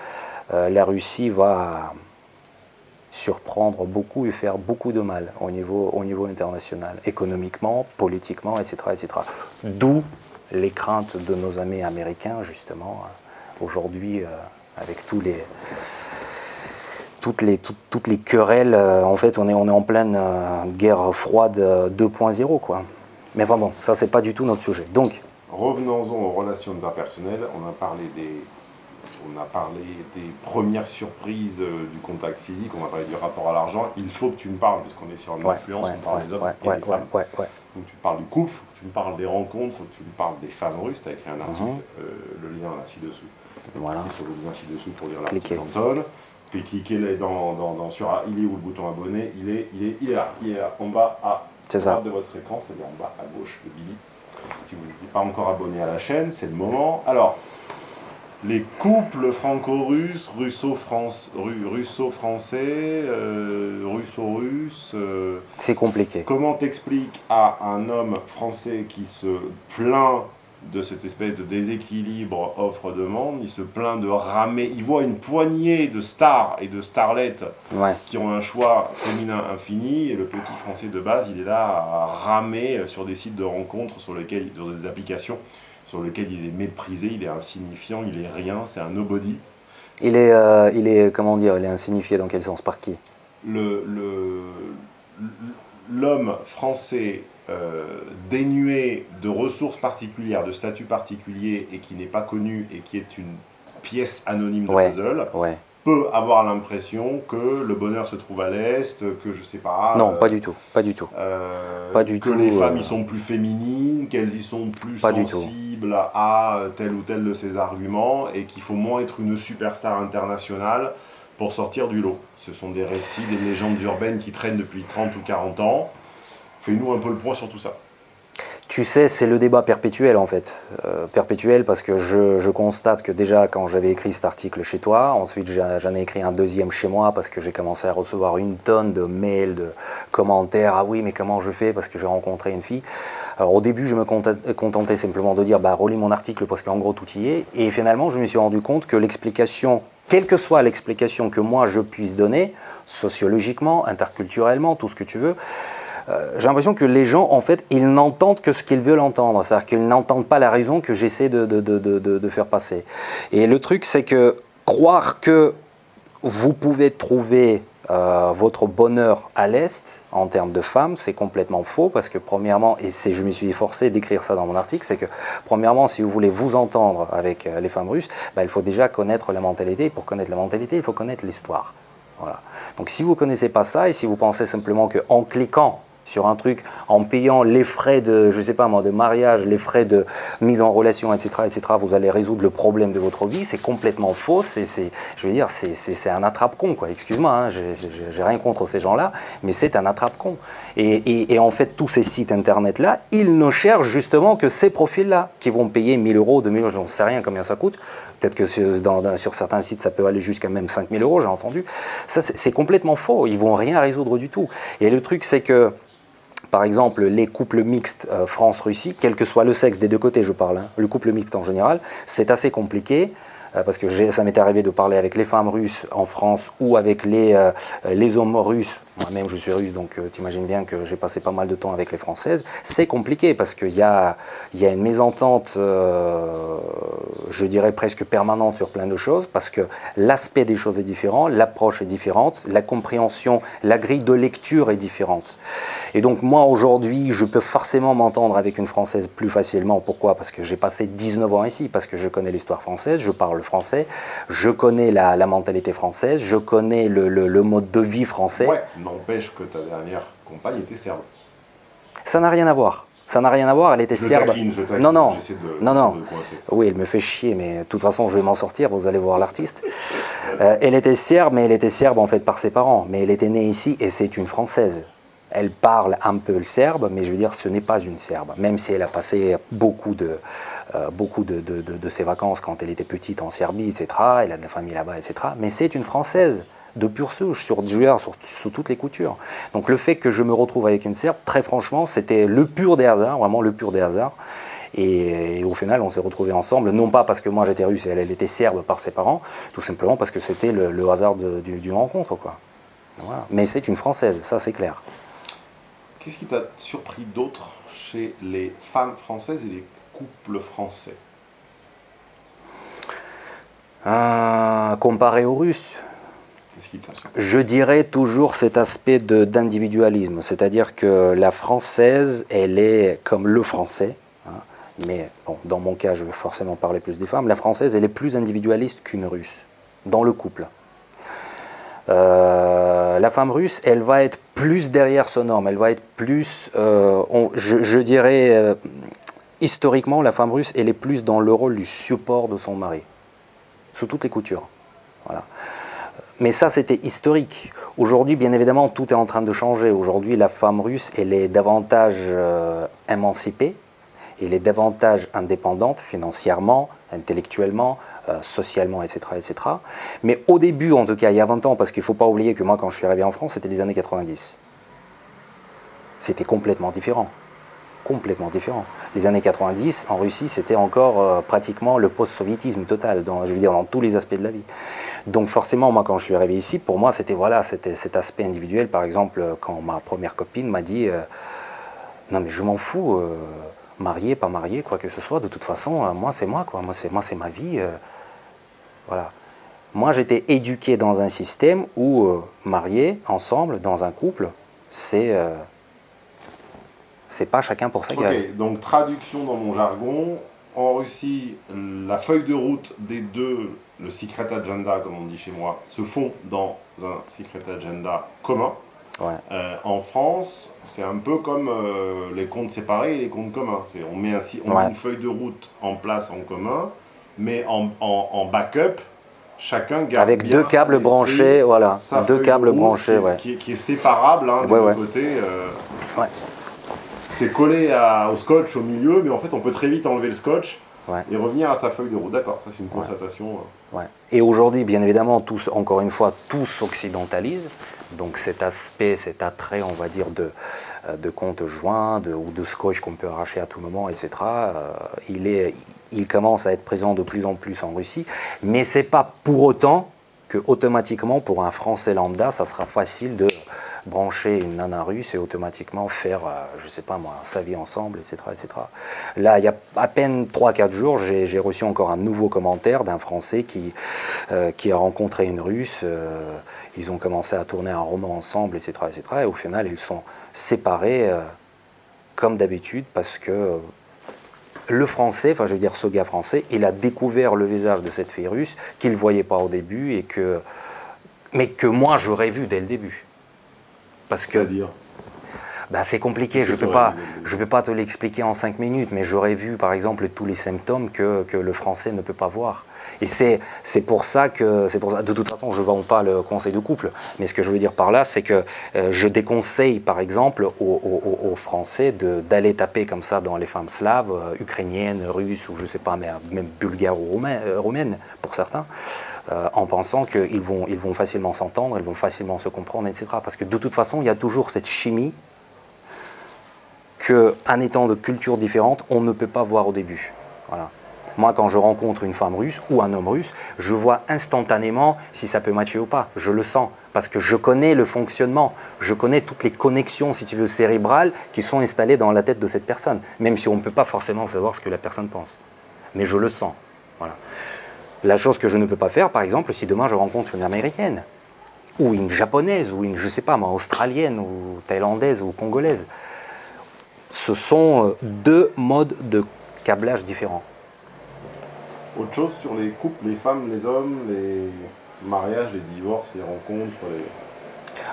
Speaker 1: la Russie va surprendre beaucoup et faire beaucoup de mal au niveau international, économiquement, politiquement, etc., etc. D'où les craintes de nos amis américains, justement, aujourd'hui, avec toutes les querelles. En fait, on est en pleine guerre froide 2.0, quoi. Mais vraiment, ça, c'est pas du tout notre sujet. Donc,
Speaker 2: revenons-en aux relations interpersonnelles. On a parlé des premières surprises du contact physique, on va parler du rapport à l'argent. Il faut que tu me parles, puisqu'on est sur une influence, on parle des hommes et des femmes. Donc tu parles du couple, faut que tu me parles des rencontres, faut que tu me parles des femmes russes. Tu as écrit un article, le lien là ci-dessous.
Speaker 1: Voilà.
Speaker 2: Sur le lien ci-dessous pour lire l'article d'Anton. Puis cliquez sur il est où le bouton abonné, il est là, en bas à droite de votre écran, c'est-à-dire en bas à gauche de Billy. Si vous n'êtes pas encore abonné à la chaîne, c'est le moment. Alors, les couples franco-russes, russo-français, russo-russes...
Speaker 1: c'est compliqué.
Speaker 2: Comment t'expliques à un homme français qui se plaint de cette espèce de déséquilibre offre-demande, il se plaint de ramer, il voit une poignée de stars et de starlettes qui ont un choix féminin infini, et le petit français de base, il est là à ramer sur des sites de rencontres, sur des applications, sur lesquelles il est méprisé, il est insignifiant, il est rien, c'est un nobody.
Speaker 1: Il est, comment dire, il est insignifié dans quel sens, par qui?
Speaker 2: L'homme français dénué de ressources particulières, de statut particulier, et qui n'est pas connu, et qui est une pièce anonyme de puzzle, peut avoir l'impression que le bonheur se trouve à l'Est, que je sais pas...
Speaker 1: Non, pas du tout, pas du tout. Pas du
Speaker 2: que
Speaker 1: tout,
Speaker 2: les femmes y sont plus féminines, qu'elles y sont plus sensibles à tel ou tel de ces arguments, et qu'il faut moins être une superstar internationale pour sortir du lot. Ce sont des récits, des légendes urbaines qui traînent depuis 30 ou 40 ans. Fais-nous un peu le point sur tout ça.
Speaker 1: Tu sais, c'est le débat perpétuel en fait. Perpétuel parce que je constate que déjà quand j'avais écrit cet article chez toi, ensuite j'en ai écrit un deuxième chez moi parce que j'ai commencé à recevoir une tonne de mails, de commentaires. Ah oui, mais comment je fais parce que j'ai rencontré une fille. Alors au début, je me contentais simplement de dire, bah relis mon article parce qu'en gros tout y est. Et finalement, je me suis rendu compte que l'explication, quelle que soit l'explication que moi je puisse donner, sociologiquement, interculturellement, tout ce que tu veux, j'ai l'impression que les gens, en fait, ils n'entendent que ce qu'ils veulent entendre. C'est-à-dire qu'ils n'entendent pas la raison que j'essaie de faire passer. Et le truc, c'est que croire que vous pouvez trouver votre bonheur à l'Est, en termes de femmes, c'est complètement faux, parce que premièrement, et je me suis forcé d'écrire ça dans mon article, c'est que premièrement, si vous voulez vous entendre avec les femmes russes, bah, il faut déjà connaître la mentalité, et pour connaître la mentalité, il faut connaître l'histoire. Voilà. Donc si vous ne connaissez pas ça, et si vous pensez simplement qu'en cliquant sur un truc, en payant les frais de, je sais pas moi, de mariage, les frais de mise en relation, etc., vous allez résoudre le problème de votre vie, c'est complètement faux, je veux dire, c'est un attrape-con, quoi, excuse-moi, hein, j'ai rien contre ces gens-là, mais c'est un attrape-con. Et en fait, tous ces sites internet-là, ils ne cherchent justement que ces profils-là, qui vont payer 1 000 €, 2 000 €, je ne sais rien combien ça coûte. Peut-être que sur certains sites, ça peut aller jusqu'à même 5 000 €, j'ai entendu. Ça, c'est complètement faux, ils ne vont rien résoudre du tout. Et le truc, c'est que, par exemple, les couples mixtes France-Russie, quel que soit le sexe des deux côtés, je parle, hein, le couple mixte en général, c'est assez compliqué. Parce que ça m'est arrivé de parler avec les femmes russes en France ou avec les hommes russes. Moi-même, je suis russe, donc t'imagines bien que j'ai passé pas mal de temps avec les Françaises. C'est compliqué parce qu'il y a une mésentente, je dirais presque permanente sur plein de choses, parce que l'aspect des choses est différent, l'approche est différente, la compréhension, la grille de lecture est différente. Et donc moi, aujourd'hui, je peux forcément m'entendre avec une Française plus facilement. Pourquoi? Parce que j'ai passé 19 ans ici, parce que je connais l'histoire française, je parle français, je connais la mentalité française, je connais le mode de vie français.
Speaker 2: Ouais, n'empêche que ta dernière compagne était serbe.
Speaker 1: Ça n'a rien à voir. Ça n'a rien à voir, elle était serbe.
Speaker 2: Je taquine,
Speaker 1: Non, non,
Speaker 2: j'essaie de,
Speaker 1: non, non.
Speaker 2: de le coincer.
Speaker 1: Oui, elle me fait chier, mais de toute façon, je vais m'en sortir, vous allez voir l'artiste. Elle était serbe, mais elle était serbe en fait par ses parents. Mais elle était née ici et c'est une Française. Elle parle un peu le serbe, mais je veux dire, ce n'est pas une serbe. Même si elle a passé beaucoup de ses vacances quand elle était petite en Serbie, etc. Elle a de la famille là-bas, etc. Mais c'est une Française de pure souche, sur toutes les coutures. Donc le fait que je me retrouve avec une Serbe, très franchement, c'était le pur des hasards, vraiment le pur des hasards. Et au final, on s'est retrouvés ensemble, non pas parce que moi j'étais russe et elle était serbe par ses parents, tout simplement parce que c'était le hasard d'une rencontre, quoi. Voilà. Mais c'est une Française, ça c'est clair.
Speaker 2: Qu'est-ce qui t'a surpris d'autre chez les femmes françaises et les couples français?
Speaker 1: Comparé aux Russes, je dirais toujours cet aspect d'individualisme, c'est-à-dire que la Française, elle est comme le Français, hein, mais bon, dans mon cas, je vais forcément parler plus des femmes, la Française, elle est plus individualiste qu'une Russe, dans le couple. La femme russe, elle va être plus derrière son homme, elle va être plus, je dirais, historiquement, la femme russe, elle est plus dans le rôle du support de son mari, sous toutes les coutures. Voilà. Mais ça, c'était historique. Aujourd'hui, bien évidemment, tout est en train de changer. Aujourd'hui, la femme russe, elle est davantage émancipée, elle est davantage indépendante financièrement, intellectuellement, socialement, etc., etc. Mais au début, en tout cas, il y a 20 ans, parce qu'il ne faut pas oublier que moi, quand je suis arrivé en France, c'était les années 90. C'était complètement différent. Complètement différent. Les années 90, en Russie, c'était encore pratiquement le post-soviétisme total, je veux dire, dans tous les aspects de la vie. Donc forcément, moi, quand je suis arrivé ici, pour moi, c'était voilà, cet aspect individuel. Par exemple, quand ma première copine m'a dit non, mais je m'en fous, marié, pas marié, quoi que ce soit, de toute façon, moi, c'est moi, quoi. Moi, c'est ma vie. Voilà. Moi, j'étais éduqué dans un système où marié, ensemble, dans un couple, c'est pas chacun pour sa gueule.
Speaker 2: Ok, donc traduction dans mon jargon. En Russie, la feuille de route des deux, le secret agenda, comme on dit chez moi, se font dans un secret agenda commun.
Speaker 1: Ouais.
Speaker 2: En France, c'est un peu comme les comptes séparés et les comptes communs. On met une feuille de route en place en commun, mais en backup, chacun garde
Speaker 1: avec
Speaker 2: bien
Speaker 1: deux câbles branchés, voilà, deux câbles branchés,
Speaker 2: qui est séparable des deux côtés.
Speaker 1: Ouais.
Speaker 2: C'est collé au scotch au milieu, mais en fait on peut très vite enlever le scotch et revenir à sa feuille de route. D'accord, ça c'est une constatation.
Speaker 1: Ouais. Et aujourd'hui, bien évidemment, encore une fois, tout s'occidentalise. Donc cet aspect, cet attrait, on va dire, de compte joint ou de scotch qu'on peut arracher à tout moment, etc., il commence à être présent de plus en plus en Russie. Mais ce n'est pas pour autant que automatiquement, pour un Français lambda, ça sera facile de brancher une nana russe et automatiquement faire, je ne sais pas moi, sa vie ensemble, etc., etc. Là, il y a à peine 3-4 jours, j'ai reçu encore un nouveau commentaire d'un Français qui a rencontré une Russe. Ils ont commencé à tourner un roman ensemble, etc., etc. Et au final, ils sont séparés comme d'habitude parce que le Français, enfin je veux dire ce gars français, il a découvert le visage de cette fille russe qu'il ne voyait pas au début mais que moi j'aurais vu dès le début. Parce que
Speaker 2: c'est-à-dire
Speaker 1: c'est compliqué, je peux pas te l'expliquer en 5 minutes, mais j'aurais vu par exemple tous les symptômes que le Français ne peut pas voir. Et c'est pour ça que, de toute façon je ne vends pas le conseil de couple, mais ce que je veux dire par là, c'est que je déconseille par exemple aux Français d'aller taper comme ça dans les femmes slaves, ukrainiennes, russes, ou je ne sais pas, mais même bulgares ou roumaines pour certains. En pensant qu'ils vont facilement s'entendre, ils vont facilement se comprendre, etc. Parce que de toute façon, il y a toujours cette chimie qu'en étant de cultures différentes, on ne peut pas voir au début. Voilà. Moi, quand je rencontre une femme russe ou un homme russe, je vois instantanément si ça peut matcher ou pas. Je le sens, parce que je connais le fonctionnement, je connais toutes les connexions, si tu veux, cérébrales qui sont installées dans la tête de cette personne, même si on ne peut pas forcément savoir ce que la personne pense. Mais je le sens. Voilà. La chose que je ne peux pas faire, par exemple, si demain je rencontre une Américaine, ou une Japonaise, ou une, je sais pas moi, Australienne, ou Thaïlandaise, ou Congolaise, ce sont deux modes de câblage différents.
Speaker 2: Autre chose sur les couples, les femmes, les hommes, les mariages, les divorces, les rencontres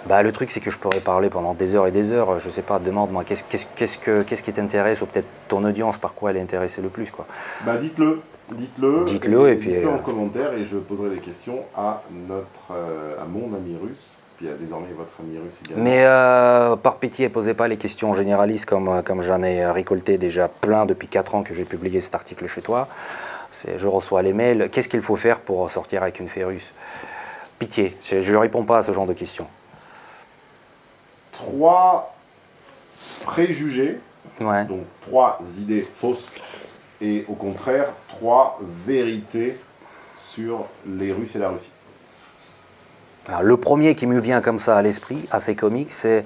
Speaker 1: Bah, le truc, c'est que je pourrais parler pendant des heures et des heures. Je sais pas, demande-moi, qu'est-ce qui t'intéresse, ou peut-être ton audience, par quoi elle est intéressée le plus, quoi.
Speaker 2: Bah dites-le,
Speaker 1: Dites-le, et puis,
Speaker 2: dites-le en commentaire et je poserai les questions à à mon ami russe, puis à désormais votre ami russe également.
Speaker 1: Mais par pitié, posez pas les questions généralistes comme j'en ai récolté déjà plein depuis 4 ans que j'ai publié cet article chez toi. Je reçois les mails. Qu'est-ce qu'il faut faire pour sortir avec une fille russe? Pitié, je ne réponds pas à ce genre de questions.
Speaker 2: 3 préjugés,
Speaker 1: Ouais.
Speaker 2: donc 3 idées fausses, et au contraire 3 vérités sur les Russes et la Russie.
Speaker 1: Alors, le premier qui me vient comme ça à l'esprit, assez comique, c'est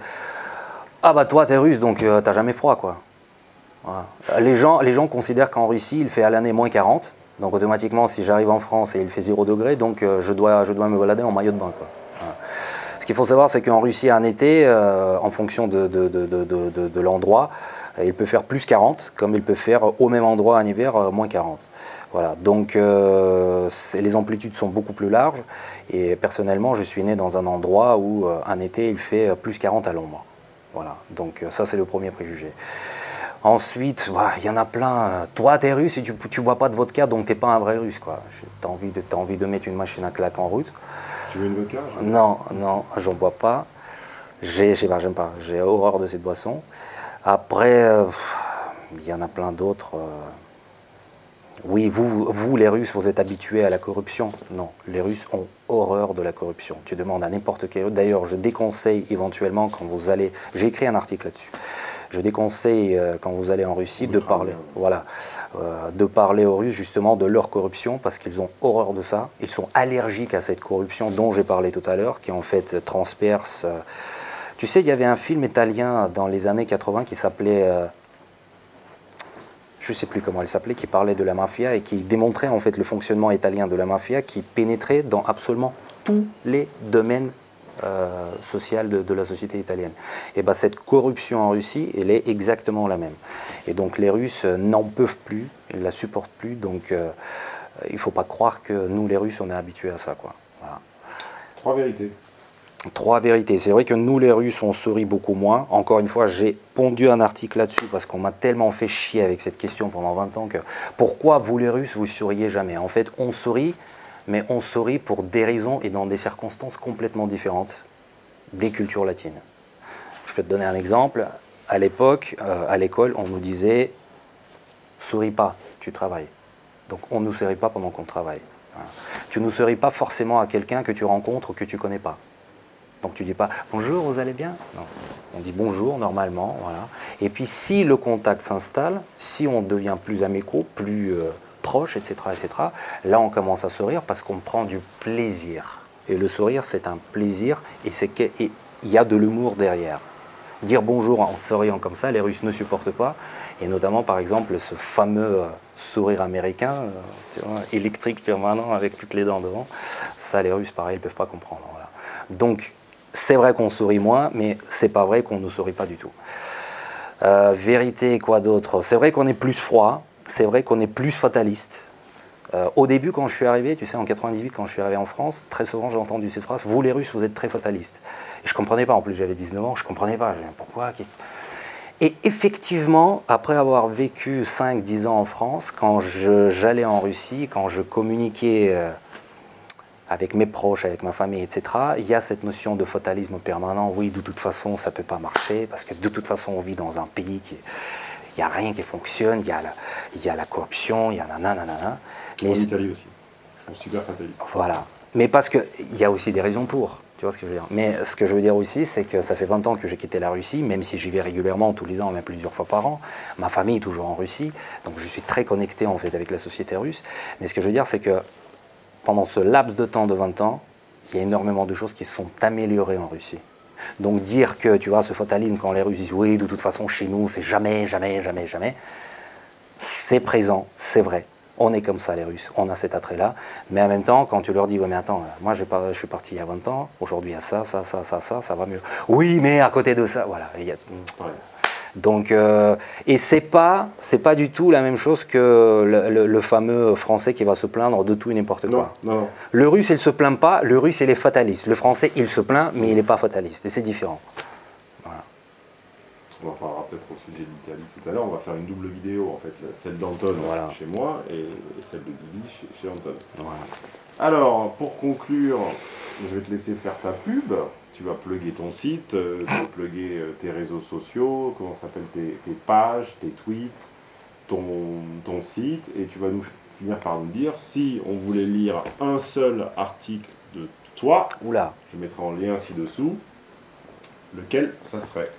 Speaker 1: « Ah bah toi t'es russe, donc t'as jamais froid, quoi ». Voilà. Les gens considèrent qu'en Russie, il fait à l'année moins 40, donc automatiquement, si j'arrive en France et il fait 0 degré, donc je dois me balader en maillot de bain, quoi. Voilà. Ce qu'il faut savoir, c'est qu'en Russie, en été, en fonction de l'endroit, il peut faire plus 40, comme il peut faire au même endroit en hiver, moins 40. Voilà, donc les amplitudes sont beaucoup plus larges, et personnellement, je suis né dans un endroit où en été, il fait plus 40 à l'ombre. Voilà, donc ça, c'est le premier préjugé. Ensuite, il y en a plein. Toi, t'es russe et tu bois pas de vodka, donc t'es pas un vrai russe, quoi. T'as envie de mettre une machine à claque en route.
Speaker 2: Tu veux une vodka?
Speaker 1: Non, j'en bois pas. Je sais pas, j'aime pas. J'ai horreur de cette boisson. Après, il y en a plein d'autres. Oui, vous, les Russes, vous êtes habitués à la corruption. Non, les Russes ont horreur de la corruption. Tu demandes à n'importe quel. D'ailleurs, je déconseille éventuellement quand vous allez. J'ai écrit un article là-dessus. Je déconseille quand vous allez en Russie de parler, de parler aux Russes justement de leur corruption, parce qu'ils ont horreur de ça. Ils sont allergiques à cette corruption dont j'ai parlé tout à l'heure, qui en fait transperce. Tu sais, il y avait un film italien dans les années 80 qui s'appelait, je ne sais plus comment il s'appelait, qui parlait de la mafia et qui démontrait en fait le fonctionnement italien de la mafia, qui pénétrait dans absolument tous les domaines sociale de la société italienne. Et bien cette corruption en Russie, elle est exactement la même. Et donc les Russes n'en peuvent plus, ils ne la supportent plus, donc il ne faut pas croire que nous les Russes, on est habitués à ça, quoi. Voilà.
Speaker 2: 3 vérités.
Speaker 1: 3 vérités. C'est vrai que nous les Russes, on sourit beaucoup moins. Encore une fois, j'ai pondu un article là-dessus parce qu'on m'a tellement fait chier avec cette question pendant 20 ans que pourquoi vous les Russes, vous souriez jamais? En fait, on sourit, mais on sourit pour des raisons et dans des circonstances complètement différentes des cultures latines. Je peux te donner un exemple. À l'époque, à l'école, on nous disait « souris pas, tu travailles ». Donc on ne nous sourit pas pendant qu'on travaille. Voilà. Tu ne souris pas forcément à quelqu'un que tu rencontres ou que tu ne connais pas. Donc tu ne dis pas « bonjour, vous allez bien ?» Non, on dit « bonjour » normalement. Voilà. Et puis si le contact s'installe, si on devient plus amicaux, plus proche, etc., là on commence à sourire parce qu'on prend du plaisir. Et le sourire, c'est un plaisir, et il y a de l'humour derrière. Dire bonjour en souriant comme ça, les Russes ne supportent pas, et notamment par exemple ce fameux sourire américain, tu vois, électrique permanent avec toutes les dents devant, ça les Russes pareil, ils ne peuvent pas comprendre. Voilà. Donc c'est vrai qu'on sourit moins, mais c'est pas vrai qu'on ne sourit pas du tout. Vérité, quoi d'autre? C'est vrai qu'on est plus froid, c'est vrai qu'on est plus fataliste. Au début, quand je suis arrivé, tu sais, en 98, quand je suis arrivé en France, très souvent j'ai entendu cette phrase « Vous les Russes, vous êtes très fatalistes ». Et je ne comprenais pas, en plus j'avais 19 ans, je ne comprenais pas, je disais, pourquoi? Et effectivement, après avoir vécu 5-10 ans en France, quand j'allais en Russie, quand je communiquais avec mes proches, avec ma famille, etc., il y a cette notion de fatalisme permanent. Oui, de toute façon, ça ne peut pas marcher, parce que de toute façon, on vit dans un pays qui... Il n'y a rien qui fonctionne, il y a la corruption, il y a nanana.
Speaker 2: En Italie aussi, ils sont super fatalistes.
Speaker 1: Voilà, mais parce qu'il y a aussi des raisons pour, tu vois ce que je veux dire. Mais ce que je veux dire aussi, c'est que ça fait 20 ans que j'ai quitté la Russie, même si j'y vais régulièrement, tous les ans, même plusieurs fois par an. Ma famille est toujours en Russie, donc je suis très connecté en fait avec la société russe. Mais ce que je veux dire, c'est que pendant ce laps de temps de 20 ans, il y a énormément de choses qui se sont améliorées en Russie. Donc dire que, tu vois, ce fatalisme, quand les Russes disent « oui, de toute façon, chez nous, c'est jamais, jamais, jamais, jamais », c'est présent, c'est vrai. On est comme ça, les Russes, on a cet attrait-là. Mais en même temps, quand tu leur dis « ouais, mais attends, moi, je suis parti il y a 20 ans, aujourd'hui, il y a ça va mieux. » Oui, mais à côté de ça, voilà. Donc, et c'est pas du tout la même chose que le fameux français qui va se plaindre de tout et n'importe quoi.
Speaker 2: Non.
Speaker 1: Le russe, il se plaint pas, le russe, il est fataliste. Le français, il se plaint, mais il n'est pas fataliste. Et c'est différent. Voilà.
Speaker 2: On en parlera peut-être au sujet de l'Italie tout à l'heure. On va faire une double vidéo, en fait, celle d'Anton chez moi et celle de Guigui chez Anton.
Speaker 1: Voilà.
Speaker 2: Alors, pour conclure, je vais te laisser faire ta pub. Tu vas plugger ton site, tu vas plugger tes réseaux sociaux, comment s'appellent tes pages, tes tweets, ton site, et tu vas nous finir par nous dire si on voulait lire un seul article de toi.
Speaker 1: Oula.
Speaker 2: Je mettrai en lien ci-dessous. Lequel ça serait?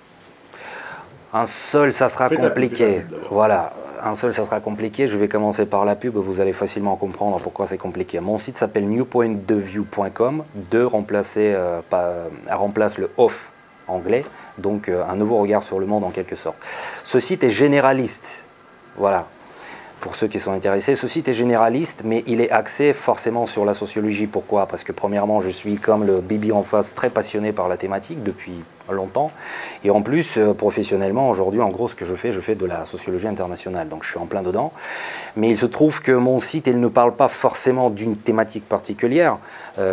Speaker 1: Un seul, ça sera compliqué. Voilà, un seul, ça sera compliqué. Je vais commencer par la pub, vous allez facilement comprendre pourquoi c'est compliqué. Mon site s'appelle newpointdeview.com. Remplace le off anglais, donc un nouveau regard sur le monde en quelque sorte. Ce site est généraliste. Voilà. Pour ceux qui sont intéressés, ce site est généraliste, mais il est axé forcément sur la sociologie. Pourquoi? Parce que premièrement, je suis comme le Bibi en face très passionné par la thématique depuis longtemps. Et en plus, professionnellement, aujourd'hui, en gros, ce que je fais de la sociologie internationale. Donc, je suis en plein dedans. Mais il se trouve que mon site, il ne parle pas forcément d'une thématique particulière.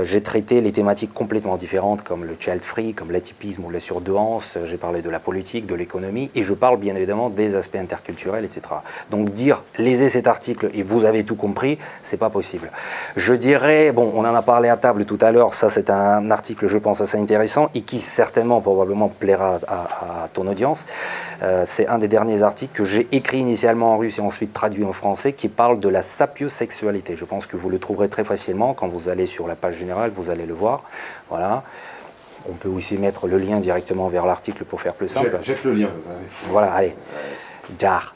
Speaker 1: J'ai traité les thématiques complètement différentes, comme le child-free, comme l'atypisme ou la surdouance. J'ai parlé de la politique, de l'économie. Et je parle bien évidemment des aspects interculturels, etc. Donc, dire, lisez cet article et vous avez tout compris, c'est pas possible. Je dirais, bon, on en a parlé à table tout à l'heure. Ça, c'est un article, je pense, assez intéressant et qui certainement, probablement, plaira à ton audience. C'est un des derniers articles que j'ai écrit initialement en russe et ensuite traduit en français qui parle de la sapiosexualité. Je pense que vous le trouverez très facilement quand vous allez sur la page générale, vous allez le voir. Voilà. On peut aussi mettre le lien directement vers l'article pour faire plus simple.
Speaker 2: Jette le lien.
Speaker 1: Voilà, allez. Jar.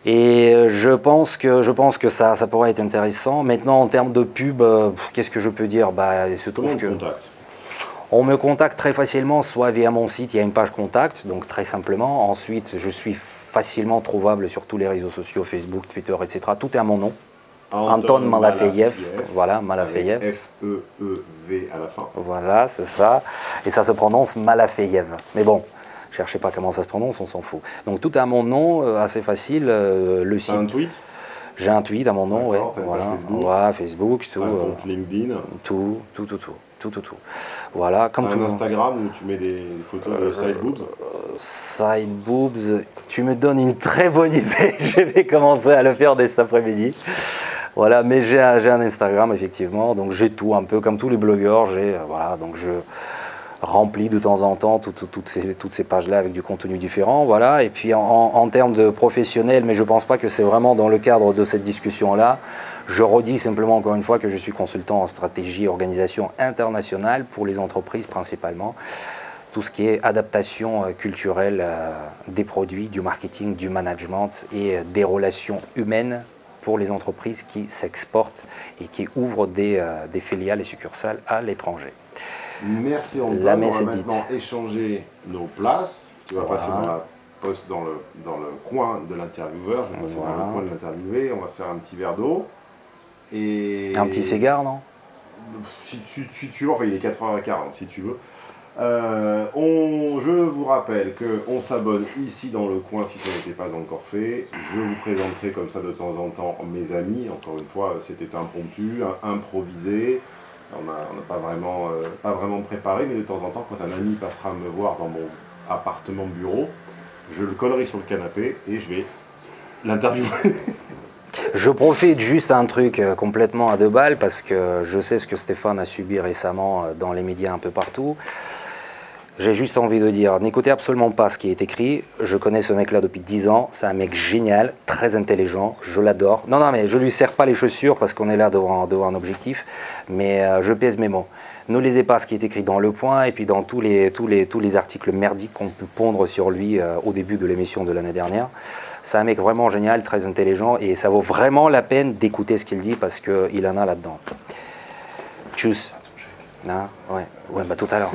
Speaker 1: Et je pense que ça pourrait être intéressant. Maintenant, en termes de pub, qu'est-ce que je peux dire? Il se trouve que on me contacte très facilement, soit via mon site, il y a une page contact, donc très simplement. Ensuite, je suis facilement trouvable sur tous les réseaux sociaux, Facebook, Twitter, etc. Tout est à mon nom. Anton Malafeyev. Voilà, Malafeyev.
Speaker 2: F-E-E-V à la fin.
Speaker 1: Voilà, c'est ça. Et ça se prononce Malafeyev. Mais bon, cherchez pas comment ça se prononce, on s'en fout. Donc tout est à mon nom, assez facile. Le site.
Speaker 2: T'as un tweet?
Speaker 1: J'ai un tweet à mon nom, ouais. Voilà.
Speaker 2: Facebook.
Speaker 1: Ouais, Facebook, tout.
Speaker 2: Un compte LinkedIn.
Speaker 1: Tout. Voilà, comme
Speaker 2: un Instagram où tu mets des photos de side boobs.
Speaker 1: Side boobs, tu me donnes une très bonne idée. Je vais commencer à le faire dès cet après-midi. Voilà, mais j'ai un Instagram effectivement, donc j'ai tout, un peu comme tous les blogueurs. Voilà, donc je remplis de temps en temps toutes ces pages-là avec du contenu différent. Voilà, et puis en termes de professionnel, mais je ne pense pas que c'est vraiment dans le cadre de cette discussion-là. Je redis simplement encore une fois que je suis consultant en stratégie et organisation internationale pour les entreprises principalement. Tout ce qui est adaptation culturelle des produits, du marketing, du management et des relations humaines pour les entreprises qui s'exportent et qui ouvrent des filiales et succursales à l'étranger.
Speaker 2: Merci Anton, on va maintenant échanger nos places. Tu vas passer dans le coin de l'intervieweur, je vais passer dans le coin de l'interviewé, on va se faire un petit verre d'eau. Et
Speaker 1: un petit cigare, non?
Speaker 2: Si tu veux, enfin il est 4h40 si tu veux. Je vous rappelle qu'on s'abonne ici dans le coin si ça n'était pas encore fait. Je vous présenterai comme ça de temps en temps mes amis. Encore une fois, c'était impromptu, improvisé. On n'a pas vraiment préparé, mais de temps en temps, quand un ami passera me voir dans mon appartement bureau, je le collerai sur le canapé et je vais l'interviewer.
Speaker 1: Je profite juste un truc complètement à deux balles parce que je sais ce que Stéphane a subi récemment dans les médias un peu partout. J'ai juste envie de dire, n'écoutez absolument pas ce qui est écrit. Je connais ce mec-là depuis 10 ans. C'est un mec génial, très intelligent. Je l'adore. Non, mais je lui serre pas les chaussures parce qu'on est là devant un objectif. Mais je pèse mes mots. Ne lisez pas ce qui est écrit dans Le Point et puis dans tous les articles merdiques qu'on peut pondre sur lui au début de l'émission de l'année dernière. C'est un mec vraiment génial, très intelligent et ça vaut vraiment la peine d'écouter ce qu'il dit parce qu'il en a là-dedans. Tchuss. Ouais, tout à l'heure.